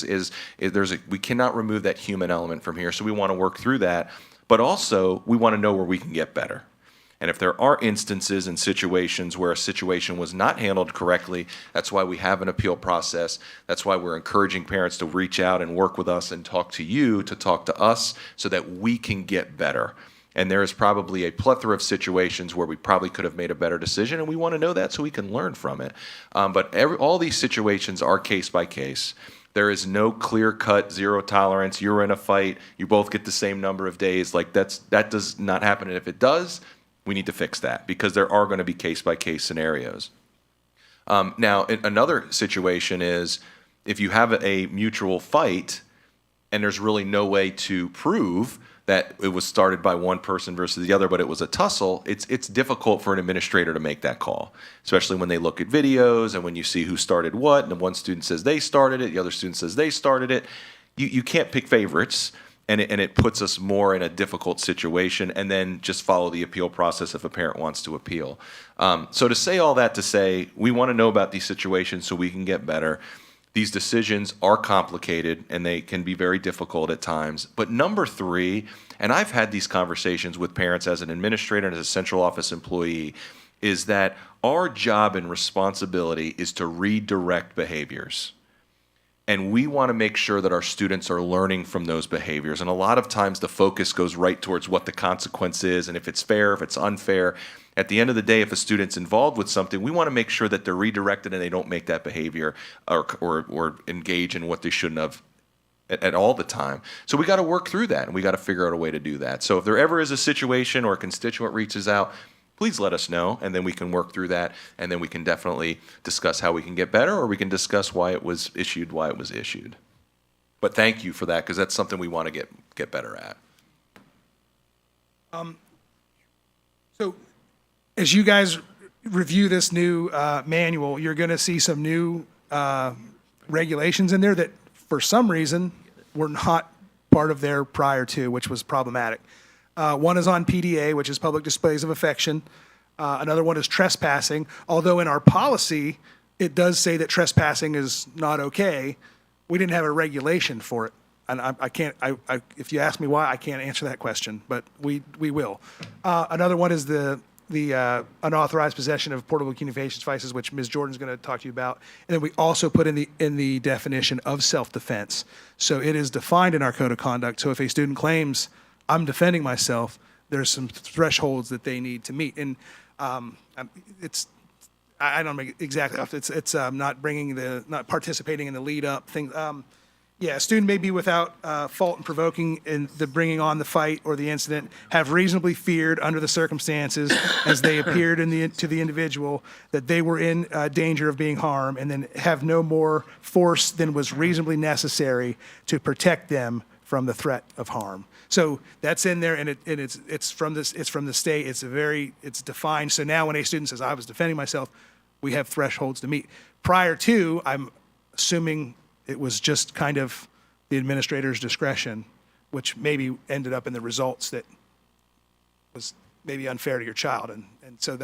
we cannot remove that human element from here, so we want to work through that. But also, we want to know where we can get better. And if there are instances and situations where a situation was not handled correctly, that's why we have an appeal process. That's why we're encouraging parents to reach out and work with us and talk to you, to talk to us, so that we can get better. And there is probably a plethora of situations where we probably could have made a better decision, and we want to know that so we can learn from it. But all these situations are case by case. There is no clear-cut, zero tolerance. You're in a fight. You both get the same number of days. Like that does not happen. And if it does, we need to fix that, because there are going to be case-by-case scenarios. Now, another situation is if you have a mutual fight and there's really no way to prove that it was started by one person versus the other, but it was a tussle, it's difficult for an administrator to make that call, especially when they look at videos and when you see who started what, and one student says they started it, the other student says they started it. You can't pick favorites, and it puts us more in a difficult situation, and then just follow the appeal process if a parent wants to appeal. So to say all that to say, we want to know about these situations so we can get better. These decisions are complicated and they can be very difficult at times. But number 3, and I've had these conversations with parents as an administrator and as a central office employee, is that our job and responsibility is to redirect behaviors. And we want to make sure that our students are learning from those behaviors. And a lot of times the focus goes right towards what the consequence is and if it's fair, if it's unfair. At the end of the day, if a student's involved with something, we want to make sure that they're redirected and they don't make that behavior or engage in what they shouldn't have at all the time. So we got to work through that, and we got to figure out a way to do that. So if there ever is a situation or a constituent reaches out, please let us know, and then we can work through that, and then we can definitely discuss how we can get better, or we can discuss why it was issued. But thank you for that, because that's something we want to get better at.
So as you guys review this new manual, you're going to see some new regulations in there that for some reason were not part of there prior to, which was problematic. One is on PDA, which is public displays of affection. Another one is trespassing, although in our policy, it does say that trespassing is not okay. We didn't have a regulation for it. And I can't, if you ask me why, I can't answer that question, but we will. Another one is the unauthorized possession of portable communications devices, which Ms. Jordan's going to talk to you about. And then we also put in the definition of self-defense. So it is defined in our code of conduct. So if a student claims, I'm defending myself, there's some thresholds that they need to meet. And I don't know exactly, it's not participating in the lead up thing. Yeah, a student may be without fault in provoking in the bringing on the fight or the incident, have reasonably feared under the circumstances as they appeared to the individual that they were in danger of being harmed, and then have no more force than was reasonably necessary to protect them from the threat of harm. So that's in there, and it's from the state. It's defined. So now when a student says, I was defending myself, we have thresholds to meet. Prior to, I'm assuming it was just kind of the administrator's discretion, which maybe ended up in the results that was maybe unfair to your child. And so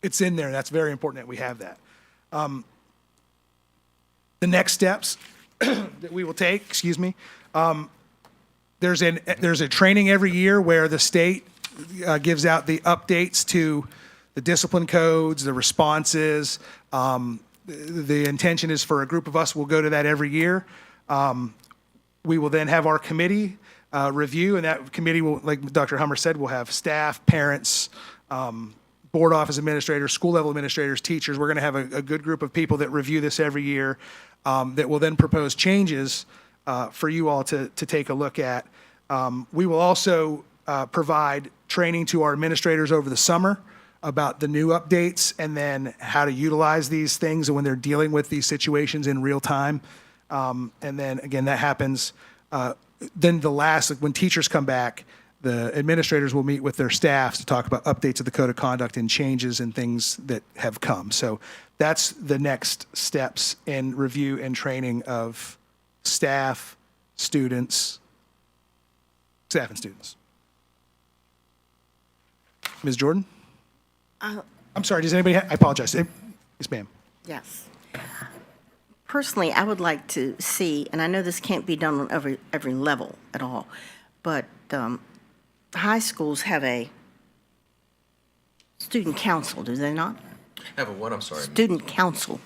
it's in there, and that's very important that we have that. The next steps that we will take, there's a training every year where the state gives out the updates to the discipline codes, the responses. The intention is for a group of us, we'll go to that every year. We will then have our committee review, and that committee will, like Dr. Hummer said, will have staff, parents, board office administrators, school level administrators, teachers. We're going to have a good group of people that review this every year that will then propose changes for you all to take a look at. We will also provide training to our administrators over the summer about the new updates and then how to utilize these things when they're dealing with these situations in real time. And then again, that happens. Then when teachers come back, the administrators will meet with their staffs to talk about updates of the code of conduct and changes and things that have come. So that's the next steps in review and training of staff, students, staff and students. Ms. Jordan? I'm sorry, does anybody, I apologize. Yes, ma'am.
Yes. Personally, I would like to see, and I know this can't be done on every level at all, but high schools have a student council, do they not?
Have a what? I'm sorry.
Student council.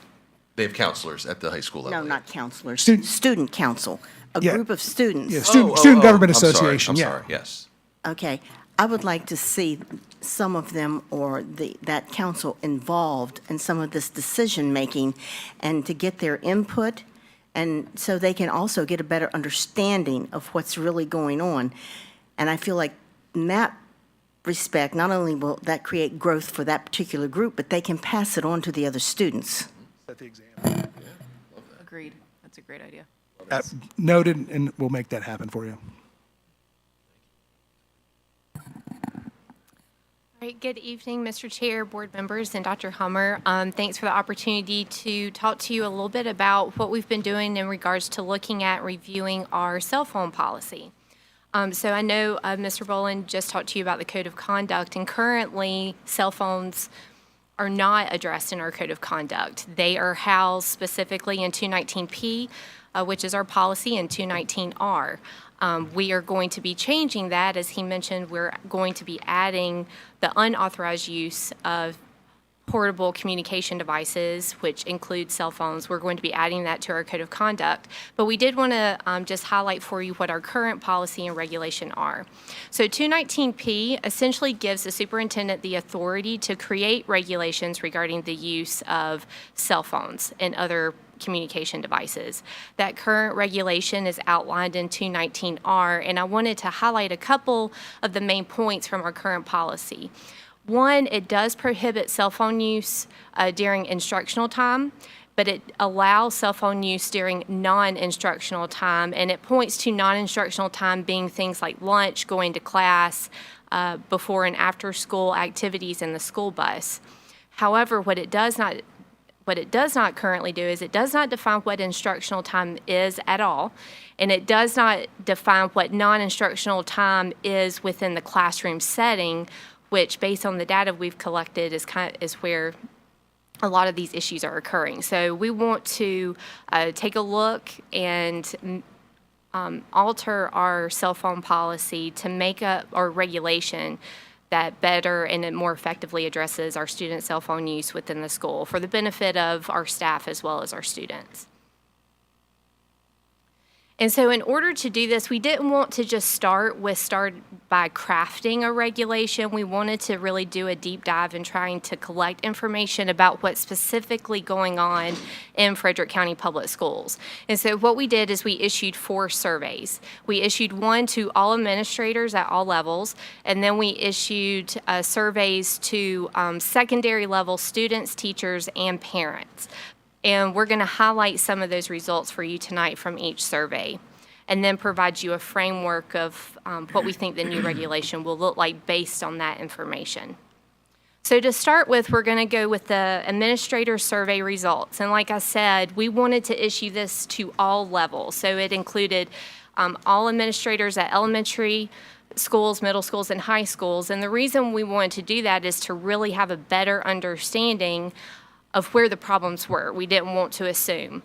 They have counselors at the high school level.
No, not counselors.
Student-
Student council. A
Yeah.
group of students.
Yeah, Student Government Association,
I'm
yeah.
sorry, yes.
Okay. I would like to see some of them or that council involved in some of this decision-making and to get their input, and so they can also get a better understanding of what's really going on. And I feel like in that respect, not only will that create growth for that particular group, but they can pass it on to the other students.
Set the example.
Agreed. That's a great idea.
Noted, and we'll make that happen for you.
All right, good evening, Mr. Chair, board members, and Dr. Hummer. Thanks for the opportunity to talk to you a little bit about what we've been doing in regards to looking at reviewing our cell phone policy. So I know Mr. Boland just talked to you about the code of conduct, and currently cell phones are not addressed in our code of conduct. They are housed specifically in 219P, which is our policy, and 219R. We are going to be changing that. As he mentioned, we're going to be adding the unauthorized use of portable communication devices, which includes cell phones. We're going to be adding that to our code of conduct. But we did want to just highlight for you what our current policy and regulation are. So 219P essentially gives the superintendent the authority to create regulations regarding the use of cell phones and other communication devices. That current regulation is outlined in 219R, and I wanted to highlight a couple of the main points from our current policy. One, it does prohibit cell phone use during instructional time, but it allows cell phone use during non-instructional time, and it points to non-instructional time being things like lunch, going to class, before and after school activities in the school bus. However, what it does not currently do is it does not define what instructional time is at all, and it does not define what non-instructional time is within the classroom setting, which, based on the data we've collected, is where a lot of these issues are occurring. So we want to take a look and alter our cell phone policy to make our regulation that better and it more effectively addresses our student cell phone use within the school for the benefit of our staff as well as our students. And so in order to do this, we didn't want to just start by crafting a regulation. We wanted to really do a deep dive in trying to collect information about what's specifically going on in Frederick County Public Schools. And so what we did is we issued 4 surveys. We issued one to all administrators at all levels, and then we issued surveys to secondary level students, teachers, and parents. And we're going to highlight some of those results for you tonight from each survey, and then provide you a framework of what we think the new regulation will look like based on that information. So to start with, we're going to go with the administrator survey results. And like I said, we wanted to issue this to all levels. So it included all administrators at elementary schools, middle schools, and high schools. And the reason we wanted to do that is to really have a better understanding of where the problems were. We didn't want to assume.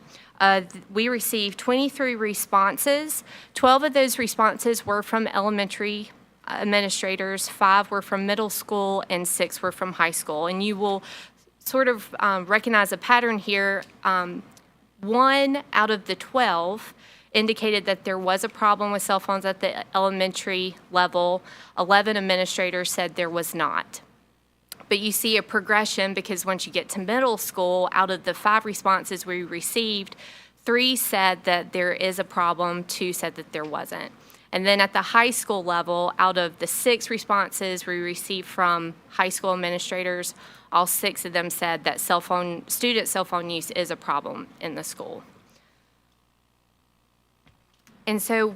We received 23 responses. 12 of those responses were from elementary administrators, 5 were from middle school, and 6 were from high school. And you will sort of recognize a pattern here. 1 out of the 12 indicated that there was a problem with cell phones at the elementary level. 11 administrators said there was not. But you see a progression because once you get to middle school, out of the 5 responses we received, 3 said that there is a problem, 2 said that there wasn't. And then at the high school level, out of the 6 responses we received from high school administrators, all 6 of them said that student cell phone use is a problem in the school. And so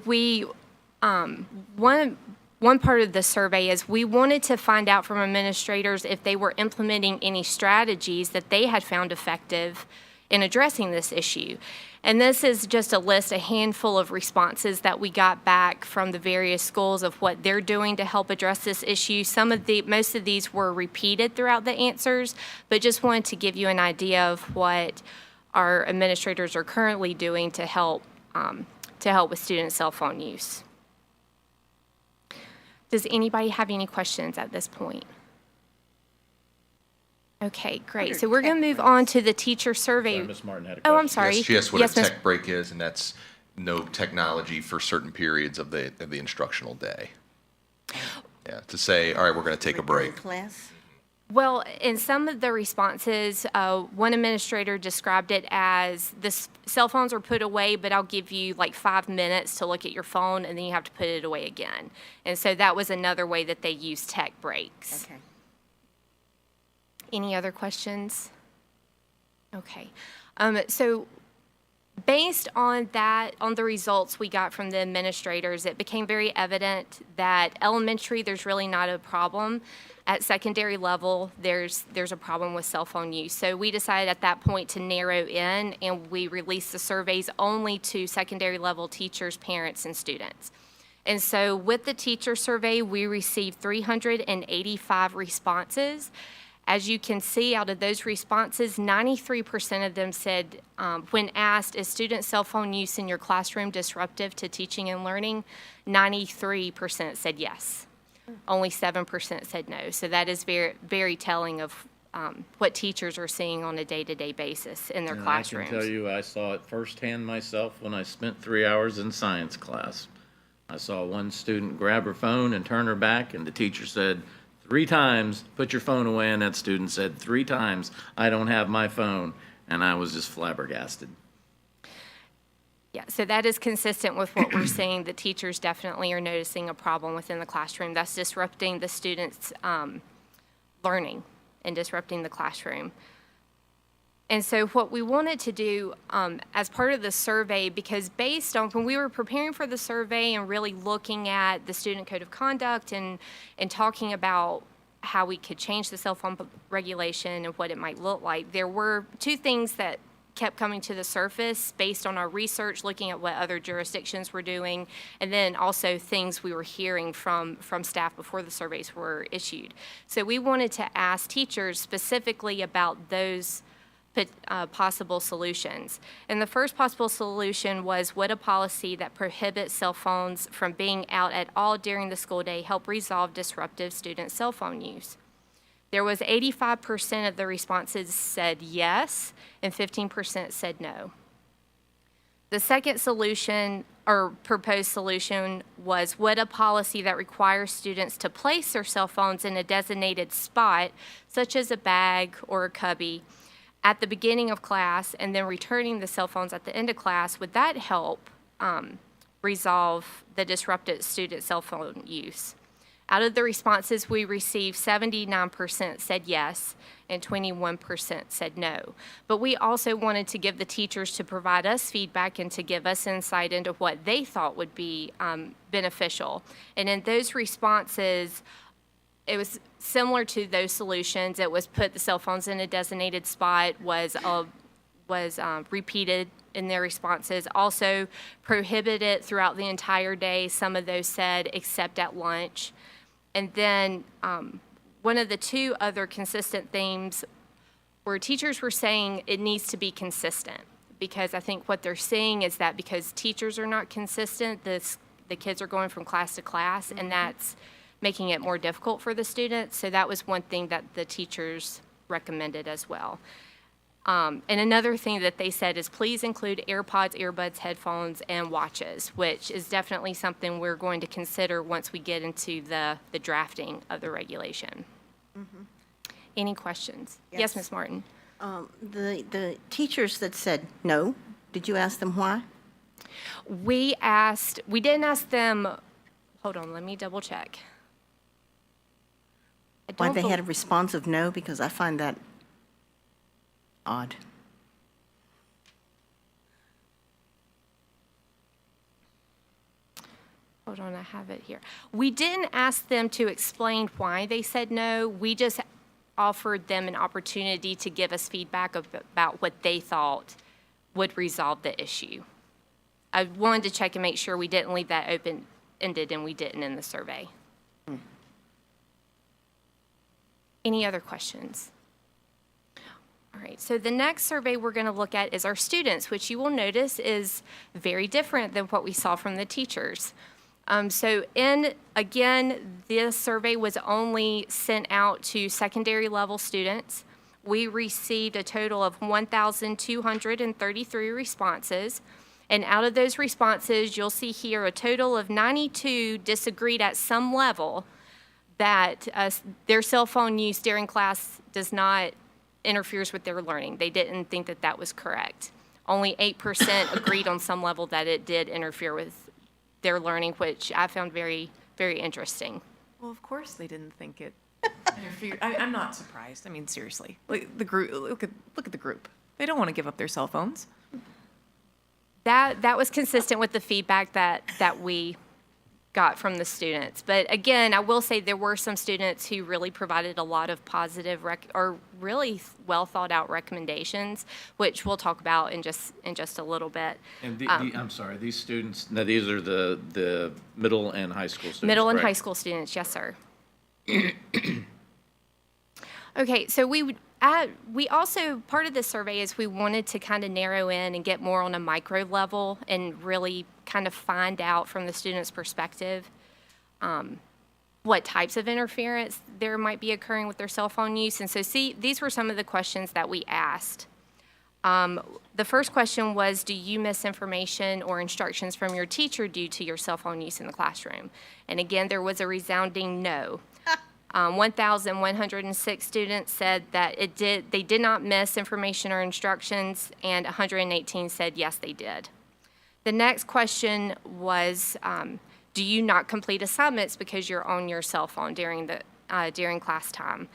one part of the survey is we wanted to find out from administrators if they were implementing any strategies that they had found effective in addressing this issue. And this is just a handful of responses that we got back from the various schools of what they're doing to help address this issue. Most of these were repeated throughout the answers, but just wanted to give you an idea of what our administrators are currently doing to help with student cell phone use. Does anybody have any questions at this point? Okay, great. So we're going to move on to the teacher survey.
Sorry, Ms. Martin had a question.
Oh, I'm sorry.
Yes, she asked what
Yes,
a
Ms.
tech break is, and that's no technology for certain periods of the instructional day. Yeah, to say, all right, we're going to take a break.
Class?
Well, in some of the responses, one administrator described it as cell phones are put away, but I'll give you like 5 minutes to look at your phone, and then you have to put it away again. And so that was another way that they use tech breaks.
Okay.
Any other questions? Okay. So based on that, on the results we got from the administrators, it became very evident that elementary, there's really not a problem. At secondary level, there's a problem with cell phone use. So we decided at that point to narrow in, and we released the surveys only to secondary level teachers, parents, and students. And so with the teacher survey, we received 385 responses. As you can see, out of those responses, 93% of them said, when asked, is student cell phone use in your classroom disruptive to teaching and learning? 93% said yes. Only 7% said no. So that is very, very telling of what teachers are seeing on a day-to-day basis in their classrooms.
I can tell you, I saw it firsthand myself when I spent 3 hours in science class. I saw one student grab her phone and turn her back, and the teacher said 3 times, put your phone away, and that student said 3 times, I don't have my phone, and I was just flabbergasted.
Yeah, so that is consistent with what we're seeing. The teachers definitely are noticing a problem within the classroom that's disrupting the students' learning and disrupting the classroom. And so what we wanted to do as part of the survey, because based on when we were preparing for the survey and really looking at the student code of conduct and talking about how we could change the cell phone regulation and what it might look like, there were 2 things that kept coming to the surface based on our research, looking at what other jurisdictions were doing, and then also things we were hearing from staff before the surveys were issued. So we wanted to ask teachers specifically about those possible solutions. And the first possible solution was, would a policy that prohibits cell phones from being out at all during the school day help resolve disruptive student cell phone use? There was 85% of the responses said yes, and 15% said no. The second solution, or proposed solution, was, would a policy that requires students to place their cell phones in a designated spot, such as a bag or a cubby, at the beginning of class, and then returning the cell phones at the end of class, would that help resolve the disrupted student cell phone use? Out of the responses we received, 79% said yes, and 21% said no. But we also wanted to give the teachers to provide us feedback and to give us insight into what they thought would be beneficial. And in those responses, it was similar to those solutions. It was put the cell phones in a designated spot, was repeated in their responses. Also prohibit it throughout the entire day. Some of those said except at lunch. And then one of the 2 other consistent themes were teachers were saying it needs to be consistent, because I think what they're seeing is that because teachers are not consistent, the kids are going from class to class, and making it more difficult for the students. So that was one thing that the teachers recommended as well. And another thing that they said is please include AirPods, earbuds, headphones, and watches, which is definitely something we're going to consider once we get into the drafting of the regulation. Any questions? Yes,
Yes.
Ms. Martin.
The teachers that said no, did you ask them why?
We didn't ask them, hold on, let me double check. I
Why
don't
they
bel-
had a response of no? Because I find that odd.
Hold on, I have it here. We didn't ask them to explain why they said no. We just offered them an opportunity to give us feedback about what they thought would resolve the issue. I wanted to check and make sure we didn't leave that open-ended, and we didn't in the survey. Any other questions? All right, so the next survey we're going to look at is our students, which you will notice is very different than what we saw from the teachers. Again, this survey was only sent out to secondary level students. We received a total of 1,233 responses. And out of those responses, you'll see here a total of 92 disagreed at some level that their cell phone use during class interferes with their learning. They didn't think that that was correct. Only 8% agreed on some level that it did interfere with their learning, which I found very, very interesting.
Well, of course they didn't think it interfered. I'm not surprised. I mean, seriously, the group. Look at the group. They don't want to give up their cell phones.
That was consistent with the feedback that we got from the students. But again, I will say there were some students who really provided a lot of positive or really well thought out recommendations, which we'll talk about in just a little bit.
And I'm sorry, these students, now these are the middle and high school students,
Middle and
correct?
high school students, yes, sir. Okay, so we also, part of the survey is we wanted to kind of narrow in and get more on a micro level and really kind of find out from the student's perspective what types of interference there might be occurring with their cell phone use. And so these were some of the questions that we asked. The first question was, do you miss information or instructions from your teacher due to your cell phone use in the classroom? And again, there was a resounding no. 1,106 students said that they did not miss information or instructions, and 118 said yes, they did. The next question was, do you not complete assignments because you're on your cell phone during class time?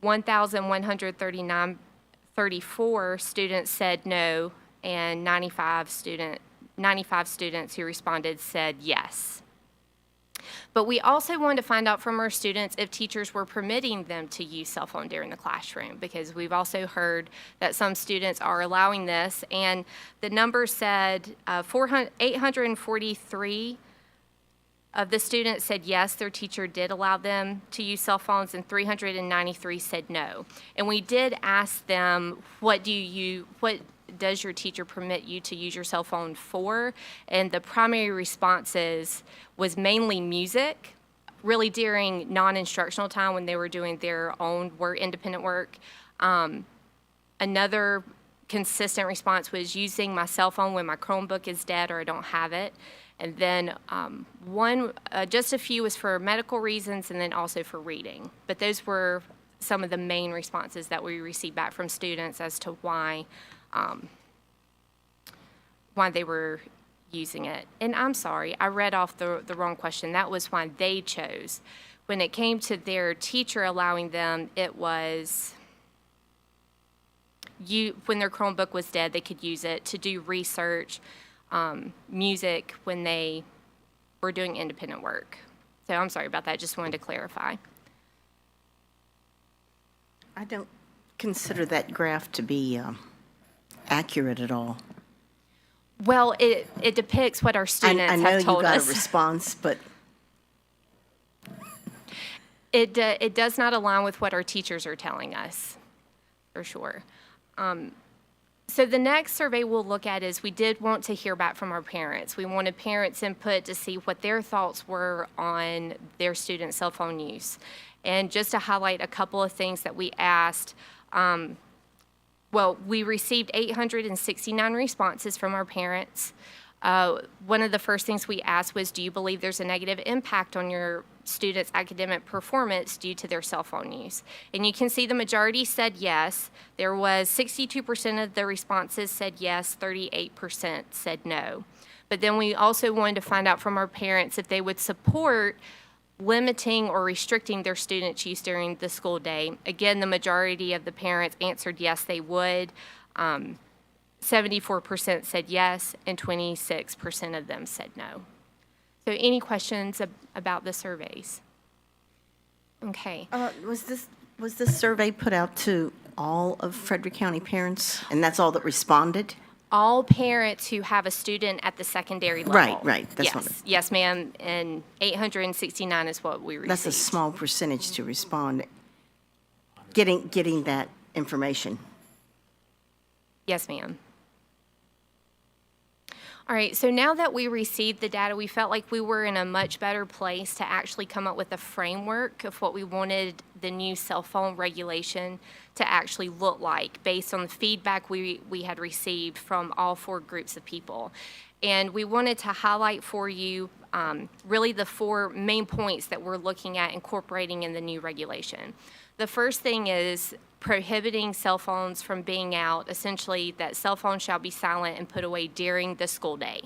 1,134 students said no, and 95 students who responded said yes. But we also wanted to find out from our students if teachers were permitting them to use cell phone during the classroom, because we've also heard that some students are allowing this, and the number said 843 of the students said yes, their teacher did allow them to use cell phones, and 393 said no. And we did ask them, what does your teacher permit you to use your cell phone for? And the primary responses was mainly music, really during non-instructional time when they were doing their own independent work. Another consistent response was using my cell phone when my Chromebook is dead or I don't have it. And then just a few was for medical reasons and then also for reading. But those were some of the main responses that we received back from students as to why they were using it. And I'm sorry, I read off the wrong question. That was why they chose. When it came to their teacher allowing them, it was when their Chromebook was dead, they could use it to do research, music when they were doing independent work. So I'm sorry about that, just wanted to clarify.
I don't consider that graph to be accurate at all.
Well, it depicts what our students
I know
have
you
told
got
us.
a response, but
It does not align with what our teachers are telling us, for sure. So the next survey we'll look at is we did want to hear back from our parents. We wanted parents' input to see what their thoughts were on their students' cell phone use. And just to highlight a couple of things that we asked, we received 869 responses from our parents. One of the first things we asked was, do you believe there's a negative impact on your students' academic performance due to their cell phone use? And you can see the majority said yes. There was 62% of the responses said yes, 38% said no. But then we also wanted to find out from our parents if they would support limiting or restricting their students' use during the school day. Again, the majority of the parents answered yes, they would. 74% said yes, and 26% of them said no. So any questions about the surveys? Okay.
Was this survey put out to all of Frederick County parents, and that's all that responded?
All parents who have a student at the secondary level.
Right, that's
yes,
what
yes, ma'am, and 869 is what we received.
That's a small percentage to respond, getting that information.
Yes, ma'am. All right, so now that we received the data, we felt like we were in a much better place to actually come up with a framework of what we wanted the new cell phone regulation to actually look like based on the feedback we had received from all 4 groups of people. And we wanted to highlight for you really the 4 main points that we're looking at incorporating in the new regulation. The first thing is prohibiting cell phones from being out, essentially that cell phones shall be silent and put away during the school day.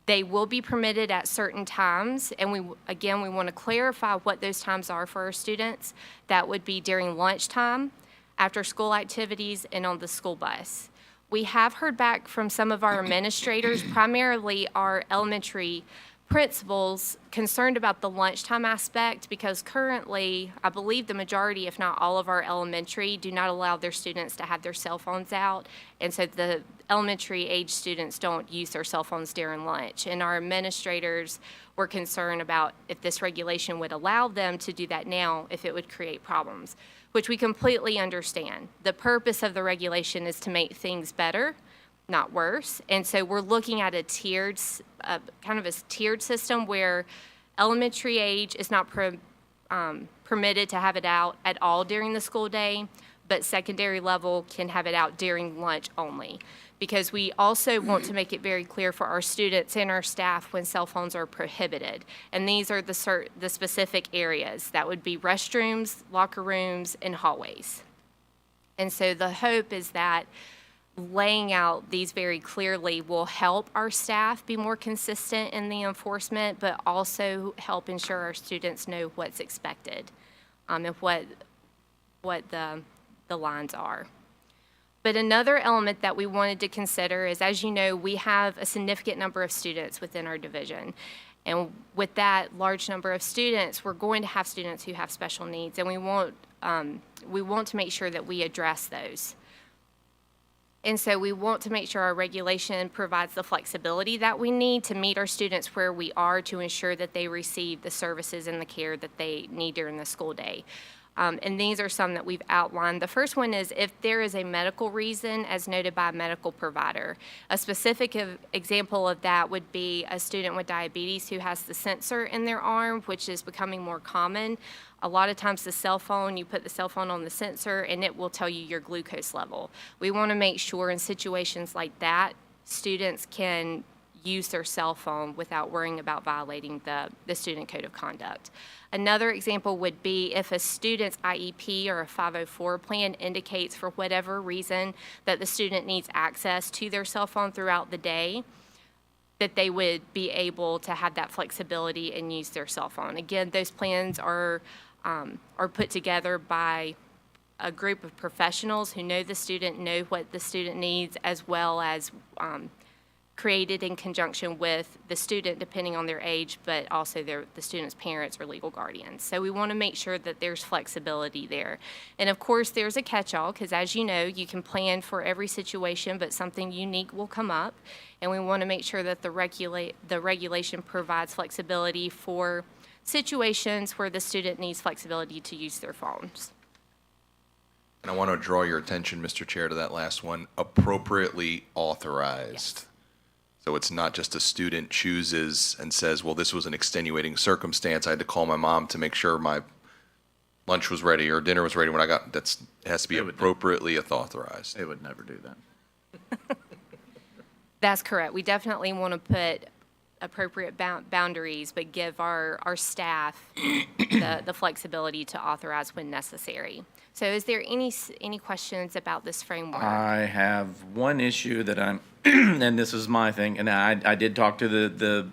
They will be permitted at certain times, and we want to clarify what those times are for our students. That would be during lunchtime, after school activities, and on the school bus. We have heard back from some of our administrators, primarily our elementary principals, concerned about the lunchtime aspect because currently, I believe the majority, if not all of our elementary, do not allow their students to have their cell phones out. And so the elementary age students don't use their cell phones during lunch. And our administrators were concerned about if this regulation would allow them to do that now, if it would create problems, which we completely understand. The purpose of the regulation is to make things better, not worse. And so we're looking at a tiered system where elementary age is not permitted to have it out at all during the school day, but secondary level can have it out during lunch only. Because we also want to make it very clear for our students and our staff when cell phones are prohibited. And these are the specific areas. That would be restrooms, locker rooms, and hallways. And so the hope is that laying out these very clearly will help our staff be more consistent in the enforcement, but also help ensure our students know what's expected and what the lines are. But another element that we wanted to consider is, as you know, we have a significant number of students within our division. And with that large number of students, we're going to have students who have special needs, and we want to make sure that we address those. And so we want to make sure our regulation provides the flexibility that we need to meet our students where we are to ensure that they receive the services and the care that they need during the school day. And these are some that we've outlined. The first one is if there is a medical reason as noted by a medical provider. A specific example of that would be a student with diabetes who has the sensor in their arm, which is becoming more common. A lot of times the cell phone, you put the cell phone on the sensor and it will tell you your glucose level. We want to make sure in situations like that, students can use their cell phone without worrying about violating the student code of conduct. Another example would be if a student's IEP or a 504 plan indicates for whatever reason that the student needs access to their cell phone throughout the day, that they would be able to have that flexibility and use their cell phone. Again, those plans are put together by a group of professionals who know the student, know what the student needs, as well as created in conjunction with the student, depending on their age, but also the student's parents or legal guardians. So we want to make sure that there's flexibility there. And of course, there's a catch-all, because as you know, you can plan for every situation, but something unique will come up. And we want to make sure that the regulation provides flexibility for situations where the student needs flexibility to use their phones.
And I want to draw your attention, Mr. Chair, to that last one, appropriately authorized. So it's not just a student chooses and says, well, this was an extenuating circumstance. I had to call my mom to make sure my lunch was ready or dinner was ready when I got, it has to be
They would-
appropriately authorized.
They would never do that.
That's correct. We definitely want to put appropriate boundaries, but give our staff the flexibility to authorize when necessary. So is there any questions about this framework?
I have one issue that I'm, and this is my thing, and I did talk to the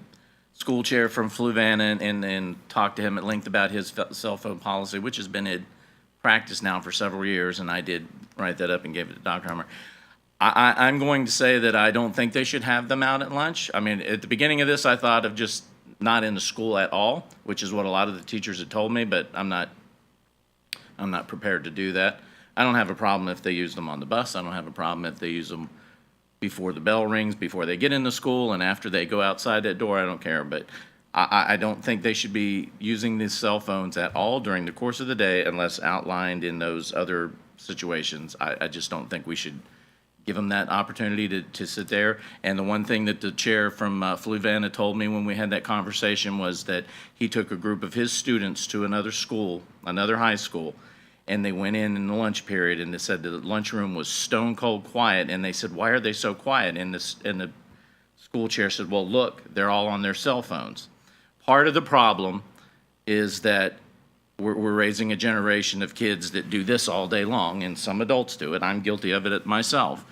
school chair from Fluvanna and talked to him at length about his cell phone policy, which has been in practice now for several years, and I did write that up and gave it to Dr. Hummer. I'm going to say that I don't think they should have them out at lunch. I mean, at the beginning of this, I thought of just not in the school at all, which is what a lot of the teachers had told me, but I'm not prepared to do that. I don't have a problem if they use them on the bus. I don't have a problem if they use them before the bell rings, before they get into school, and after they go outside that door. I don't care, but I don't think they should be using these cell phones at all during the course of the day unless outlined in those other situations. I just don't think we should give them that opportunity to sit there. And the one thing that the chair from Fluvanna told me when we had that conversation was that he took a group of his students to another school, another high school, and they went in the lunch period, and they said the lunchroom was stone cold quiet. And they said, "Why are they so quiet?" And the school chair said, "Well, look, they're all on their cell phones." Part of the problem is that we're raising a generation of kids that do this all day long, and some adults do it. I'm guilty of it myself.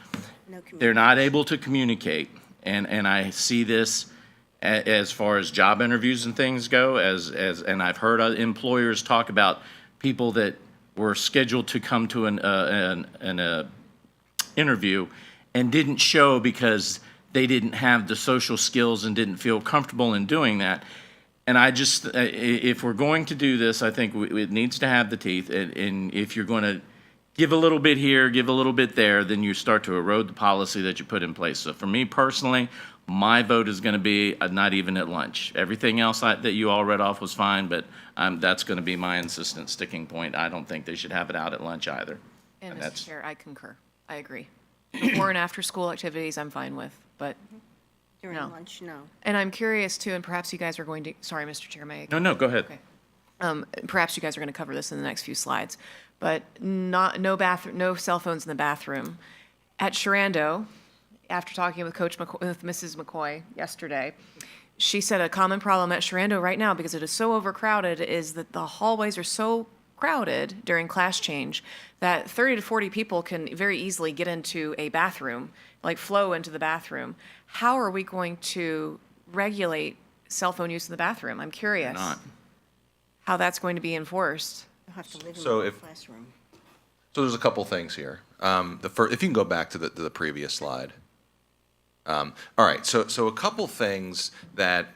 No
They're not able to communicate, and I see this as far as job interviews and things go, and I've heard employers talk about people that were scheduled to come to an interview and didn't show because they didn't have the social skills and didn't feel comfortable in doing that. And I just, if we're going to do this, I think it needs to have the teeth. And if you're going to give a little bit here, give a little bit there, then you start to erode the policy that you put in place. So for me personally, my vote is going to be not even at lunch. Everything else that you all read off was fine, but that's going to be my insistent sticking point. I don't think they should have it out at lunch either.
And
And
Mr.
that's-
Chair, I concur. I agree. Before and after school activities, I'm fine with, but,
During
No.
lunch, no.
and I'm curious too, and perhaps you guys are going to, sorry, Mr. Chair, may I?
No, go ahead.
Okay. Perhaps you guys are going to cover this in the next few slides, but no cell phones in the bathroom. At Sharando, after talking with with Mrs. McCoy yesterday, she said a common problem at Sharando right now, because it is so overcrowded, is that the hallways are so crowded during class change that 30 to 40 people can very easily get into a bathroom, like flow into the bathroom. How are we going to regulate cell phone use in the bathroom? I'm curious
Not.
how that's going to be enforced.
You'll have to live in
So
the
if-
classroom.
So there's a couple things here. The first, if you can go back to the previous slide. All right, so a couple things that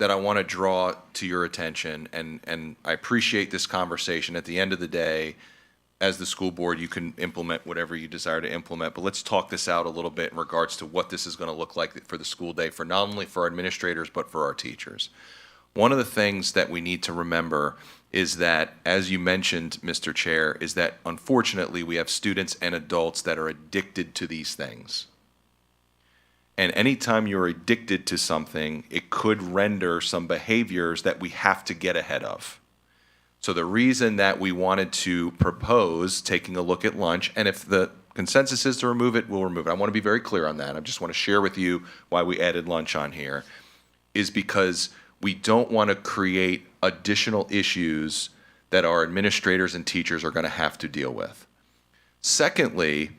I want to draw to your attention, and I appreciate this conversation. At the end of the day, as the school board, you can implement whatever you desire to implement, but let's talk this out a little bit in regards to what this is going to look like for the school day, for not only for our administrators, but for our teachers. One of the things that we need to remember is that, as you mentioned, Mr. Chair, is that unfortunately we have students and adults that are addicted to these things. And anytime you're addicted to something, it could render some behaviors that we have to get ahead of. So the reason that we wanted to propose taking a look at lunch, and if the consensus is to remove it, we'll remove it. I want to be very clear on that. I just want to share with you why we added lunch on here, is because we don't want to create additional issues that our administrators and teachers are going to have to deal with. Secondly,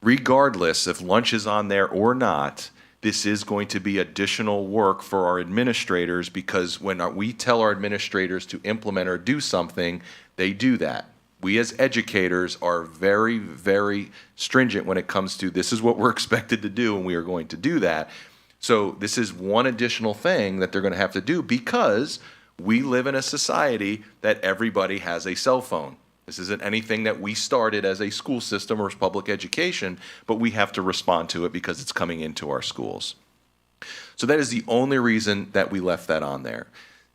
regardless if lunch is on there or not, this is going to be additional work for our administrators, because when we tell our administrators to implement or do something, they do that. We as educators are very, very stringent when it comes to this is what we're expected to do, and we are going to do that. So this is one additional thing that they're going to have to do, because we live in a society that everybody has a cell phone. This isn't anything that we started as a school system or as public education, but we have to respond to it because it's coming into our schools. So that is the only reason that we left that on there.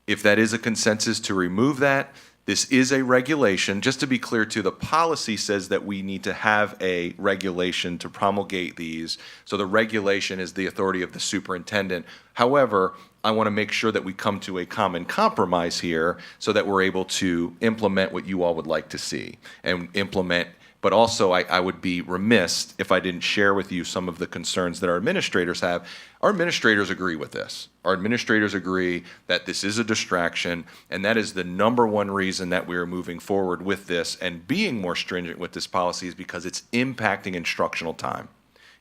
If that is a consensus to remove that, This is a regulation. Just to be clear, too, the policy says that we need to have a regulation to promulgate these. So the regulation is the authority of the superintendent. However, I want to make sure that we come to a common compromise here so that we're able to implement what you all would like to see and implement. But also, I would be remiss if I didn't share with you some of the concerns that our administrators have. Our administrators agree with this. Our administrators agree that this is a distraction, and that is the number one reason that we are moving forward with this and being more stringent with this policy is because it's impacting instructional time.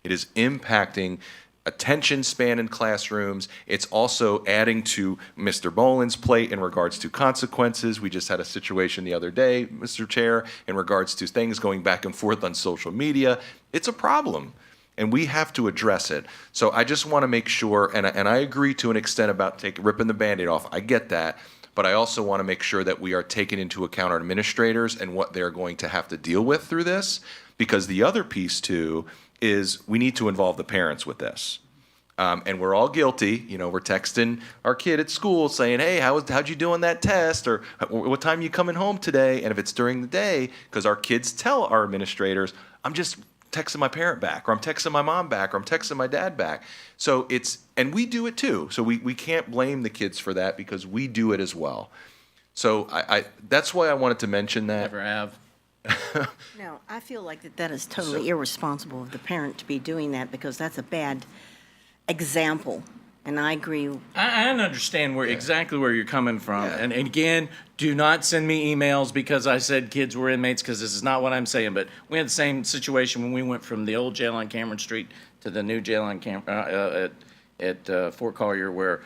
It is impacting attention span in classrooms. It's also adding to Mr. Boland's plate in regards to consequences. We just had a situation the other day, Mr. Chair, in regards to things going back and forth on social media. It's a problem, and we have to address it. So I just want to make sure, and I agree to an extent about ripping the Band-Aid off. I get that. But I also want to make sure that we are taking into account our administrators and what they're going to have to deal with through this. Because the other piece, too, is we need to involve the parents with this. And we're all guilty. You know, we're texting our kid at school saying, hey, how'd you do on that test? Or what time you coming home today? And if it's during the day, because our kids tell our administrators, I'm just texting my parent back, or I'm texting my mom back, or I'm texting my dad back. So and we do it too. So we can't blame the kids for that because we do it as well. So that's why I wanted to mention that.
Never have.
No, I feel like that is totally irresponsible of the parent to be doing that because that's a bad example. And I agree.
I understand exactly where you're coming from.
Yeah.
And again, do not send me emails because I said kids were inmates, because this is not what I'm saying. But we had the same situation when we went from the old jail on Cameron Street to the new jail on at Fort Collier, where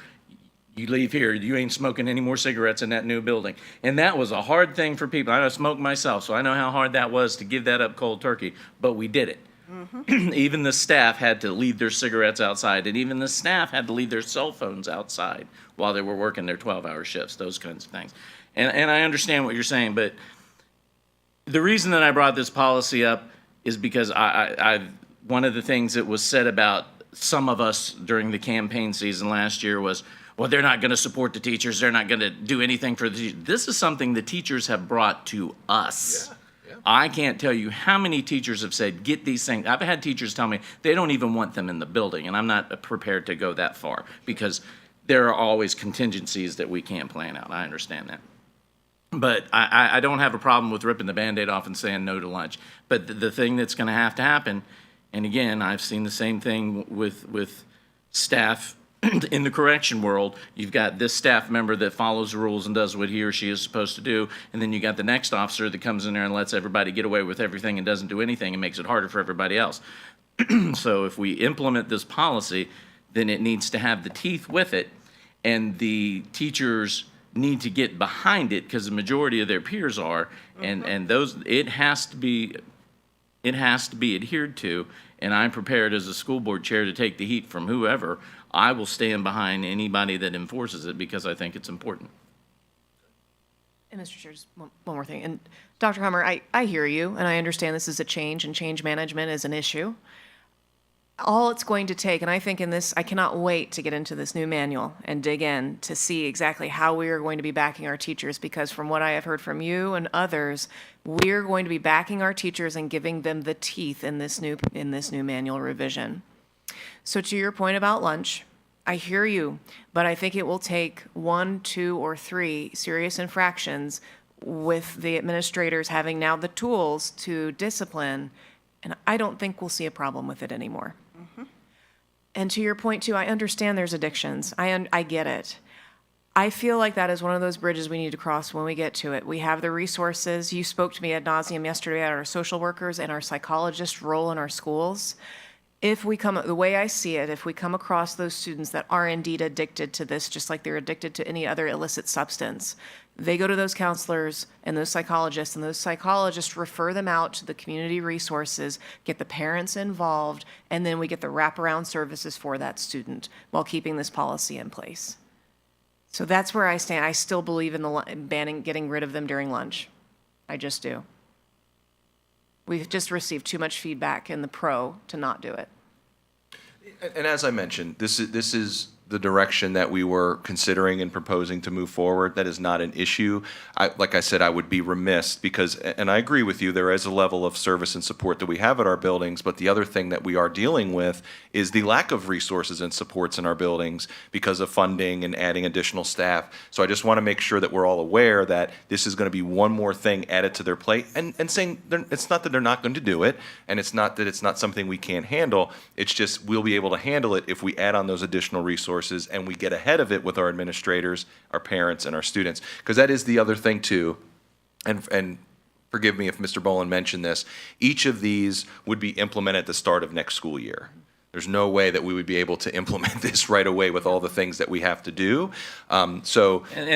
you leave here, you ain't smoking any more cigarettes in that new building. And that was a hard thing for people. I smoke myself, so I know how hard that was to give that up cold turkey. But we did it. Even the staff had to leave their cigarettes outside, and even the staff had to leave their cell phones outside while they were working their 12-hour shifts, those kinds of things. And I understand what you're saying, but the reason that I brought this policy up is because one of the things that was said about some of us during the campaign season last year was, well, they're not going to support the teachers. They're not going to do anything for the teachers. This is something the teachers have brought to us. Yeah. I can't tell you how many teachers have said, get these things. I've had teachers tell me they don't even want them in the building, and I'm not prepared to go that far because there are always contingencies that we can't plan out. I understand that. But I don't have a problem with ripping the Band-Aid off and saying no to lunch. But the thing that's going to happen, and again, I've seen the same thing with staff in the correction world. You've got this staff member that follows the rules and does what he or she is supposed to do, and then you got the next officer that comes in there and lets everybody get away with everything and doesn't do anything and makes it harder for everybody else. So if we implement this policy, then it needs to have the teeth with it, and the teachers need to get behind it because the majority of their peers are, and those it has to be adhered to. And I'm prepared as a school board chair to take the heat from whoever. I will stand behind anybody that enforces it because I think it's important.
And Mr. Chair, just one more thing. And Dr. Hummer, I hear you, and I understand this is a change, and change management is an issue. All it's going to take, and I think in this, I cannot wait to get into this new manual and dig in to see exactly how we are going to be backing our teachers, because from what I have heard from you and others, we're going to be backing our teachers and giving them the teeth in this new manual revision. So to your point about lunch, I hear you, but I think it will take 1, 2, or 3 serious infractions with the administrators having now the tools to discipline, and I don't think we'll see a problem with it anymore. And to your point too, I understand there's addictions. I get it. I feel like that is one of those bridges we need to cross when we get to it. We have the resources. You spoke to me ad nauseum yesterday about our social workers and our psychologists' role in our schools. The way I see it, if we come across those students that are indeed addicted to this, just like they're addicted to any other illicit substance, they go to those counselors and those psychologists refer them out to the community resources, get the parents involved, and then we get the wraparound services for that student while keeping this policy in place. So that's where I stand. I still believe in getting rid of them during lunch. I just do. We've just received too much feedback in the pro to not do it.
And as I mentioned, this is the direction that we were considering and proposing to move forward. That is not an issue. Like I said, I would be remiss because, and I agree with you, there is a level of service and support that we have at our buildings, but the other thing that we are dealing with is the lack of resources and supports in our buildings because of funding and adding additional staff. So I just want to make sure that we're all aware that this is going to be one more thing added to their plate, and saying it's not that they're not going to do it, and it's not that it's not something we can't handle. It's just we'll be able to handle it if we add on those additional resources and we get ahead of it with our administrators, our parents, and our students. Because that is the other thing too, and forgive me if Mr. Boland mentioned this, each of these would be implemented at the start of next school year. There's no way that we would be able to implement this right away with all the things that we have to do.
And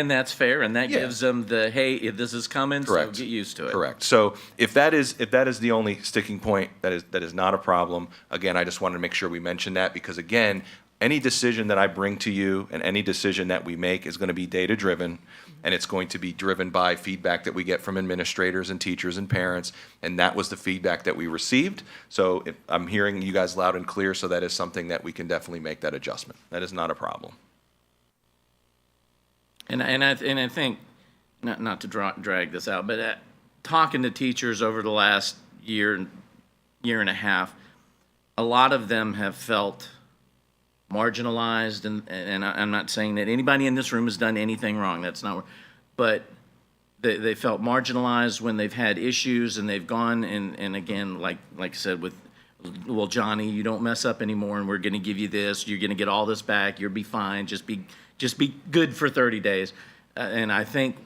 that's fair, and that
Yeah.
gives them the, hey, this is coming, so
Correct.
get used to it.
Correct. So if that is the only sticking point, that is not a problem. Again, I just wanted to make sure we mention that because again, any decision that I bring to you and any decision that we make is going to be data-driven, and it's going to be driven by feedback that we get from administrators and teachers and parents, and that was the feedback that we received. So I'm hearing you guys loud and clear, so that is something that we can definitely make that adjustment. That is not a problem.
And I think, not to drag this out, but talking to teachers over the last year and a half, a lot of them have felt marginalized, and I'm not saying that anybody in this room has done anything wrong. That's not, but they felt marginalized when they've had issues, and they've gone and again, like I said, with, well, Johnny, you don't mess up anymore, and we're going to give you this. You're going to get all this back. You'll be fine. Just be good for 30 days. And I think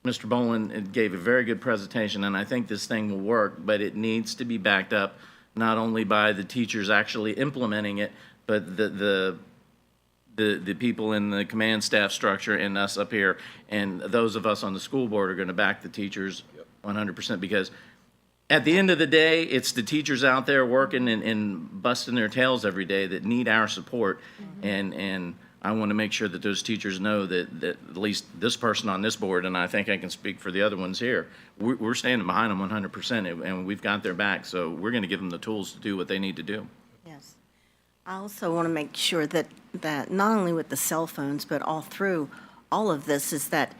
Mr. Boland gave a very good presentation, and I think this thing will work, but it needs to be backed up not only by the teachers actually implementing it, but the people in the command staff structure and us up here, and those of us on the school board are going to back the teachers 100%, because at the end of the day, it's the teachers out there working and busting their tails every day that need our support. And I want to make sure that those teachers know that at least this person on this board, and I think I can speak for the other ones here, we're standing behind them 100%, and we've got their back. So we're going to give them the tools to do what they need to do.
Yes. I also want to make sure that not only with the cell phones, but all through all of this, is that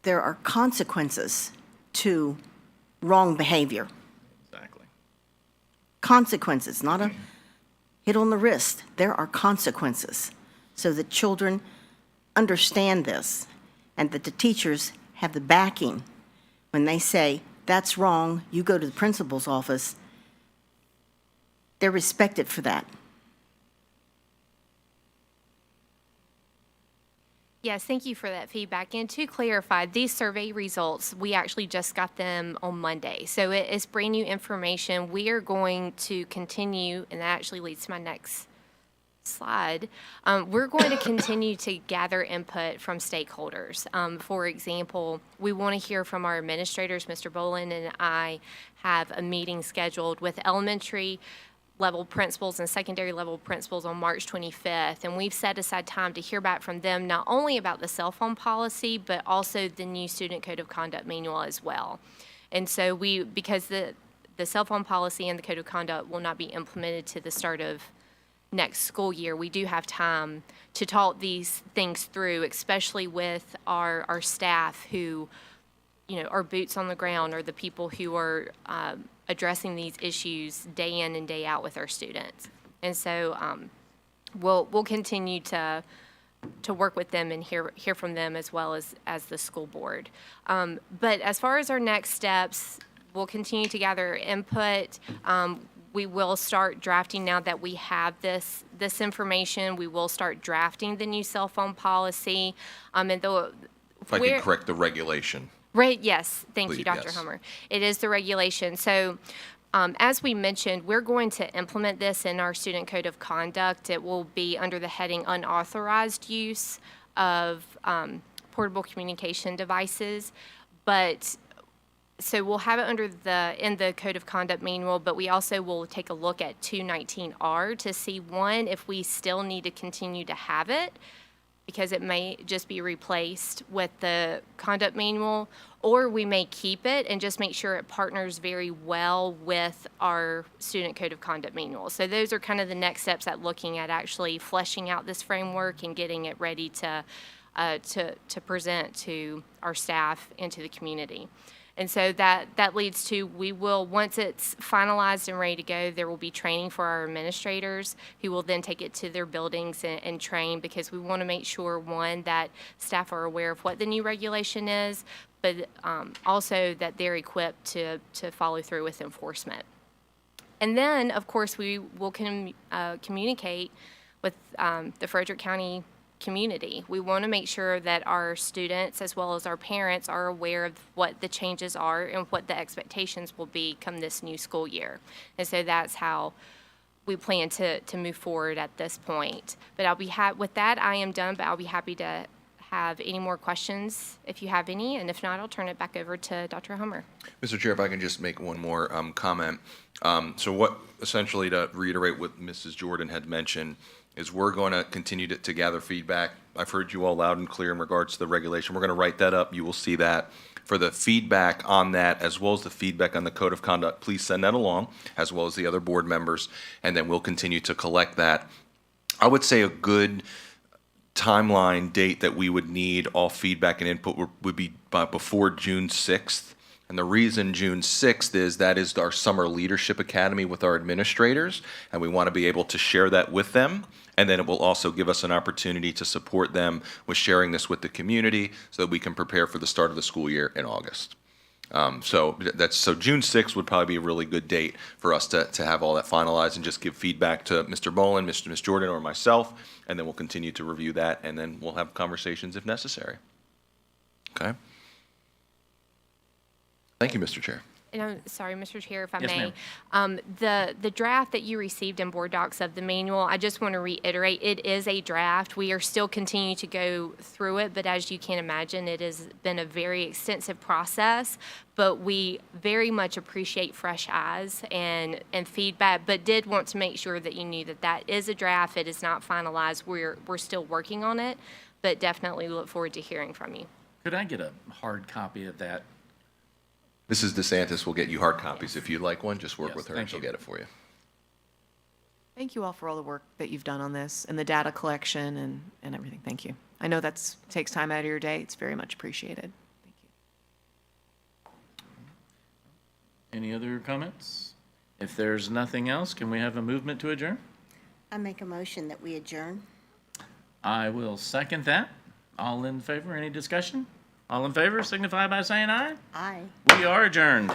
there are consequences to wrong behavior.
Exactly.
Consequences, not a hit on the wrist. There are consequences, so that children understand this, and that the teachers have the backing when they say, that's wrong, you go to the principal's office. They're respected for that.
Yes, thank you for that feedback. And to clarify, these survey results, we actually just got them on Monday. So it is brand new information. We are going to continue, and that actually leads to my next slide. We're going to continue to gather input from stakeholders. For example, we want to hear from our administrators. Mr. Boland and I have a meeting scheduled with elementary level principals and secondary level principals on March 25th, and we've set aside time to hear back from them not only about the cell phone policy, but also the new student code of conduct manual as well. And so because the cell phone policy and the code of conduct will not be implemented to the start of next school year, we do have time to talk these things through, especially with our staff who, are boots on the ground, or the people who are addressing these issues day in and day out with our students. And so we'll continue to work with them and hear from them as well as the school board. But as far as our next steps, we'll continue to gather input. We will start drafting, now that we have this information, we will start drafting the new cell phone policy. And though,
If I can correct the regulation.
Right, yes, thank you,
Please,
Dr.
yes.
Hummer. It is the regulation. So as we mentioned, we're going to implement this in our student code of conduct. It will be under the heading unauthorized use of portable communication devices. So we'll have it in the code of conduct manual, but we also will take a look at 219R to see, one, if we still need to continue to have it because it may just be replaced with the conduct manual, or we may keep it and just make sure it partners very well with our student code of conduct manual. So those are kind of the next steps at looking at actually fleshing out this framework and getting it ready to present to our staff and to the community. And so that leads to, we will, once it's finalized and ready to go, there will be training for our administrators who will then take it to their buildings and train, because we want to make sure, one, that staff are aware of what the new regulation is, but also that they're equipped to follow through with enforcement. And then, of course, we will communicate with the Frederick County community. We want to make sure that our students as well as our parents are aware of what the changes are and what the expectations will be come this new school year. And so that's how we plan to move forward at this point. But I'll be with that, I am done, but I'll be happy to have any more questions if you have any, and if not, I'll turn it back over to Dr. Hummer.
Mr. Chair, if I can just make one more comment. So what, essentially to reiterate what Mrs. Jordan had mentioned, is we're going to continue to gather feedback. I've heard you all loud and clear in regards to the regulation. We're going to write that up. You will see that. For the feedback on that, as well as the feedback on the code of conduct, please send that along, as well as the other board members, and then we'll continue to collect that. I would say a good timeline date that we would need all feedback and input would be before June 6th. And the reason June 6th is that is our Summer Leadership Academy with our administrators, and we want to be able to share that with them. And then it will also give us an opportunity to support them with sharing this with the community so that we can prepare for the start of the school year in August. So June 6th would probably be a really good date for us to have all that finalized and just give feedback to Mr. Boland, Ms. Jordan, or myself, and then we'll continue to review that, and then we'll have conversations if necessary. Okay? Thank you, Mr. Chair.
And I'm sorry, Mr. Chair, if I
Yes,
may.
ma'am.
The draft that you received in board docs of the manual, I just want to reiterate, it is a draft. We are still continuing to go through it, but as you can imagine, it has been a very extensive process. But we very much appreciate fresh eyes and feedback, but did want to make sure that you knew that that is a draft. It is not finalized. We're still working on it, but definitely look forward to hearing from you.
Could I get a hard copy of that?
Mrs. DeSantis will get you hard copies. If you'd like one, just work
Yes,
with her and
thank
she'll
you.
get it for you.
Thank you all for all the work that you've done on this and the data collection and everything. Thank you. I know that takes time out of your day. It's very much appreciated. Thank you.
Any other comments? If there's nothing else, can we have a movement to adjourn?
I make a motion that we adjourn.
I will second that. All in favor? Any discussion? All in favor signify by saying aye.
Aye.
We are adjourned.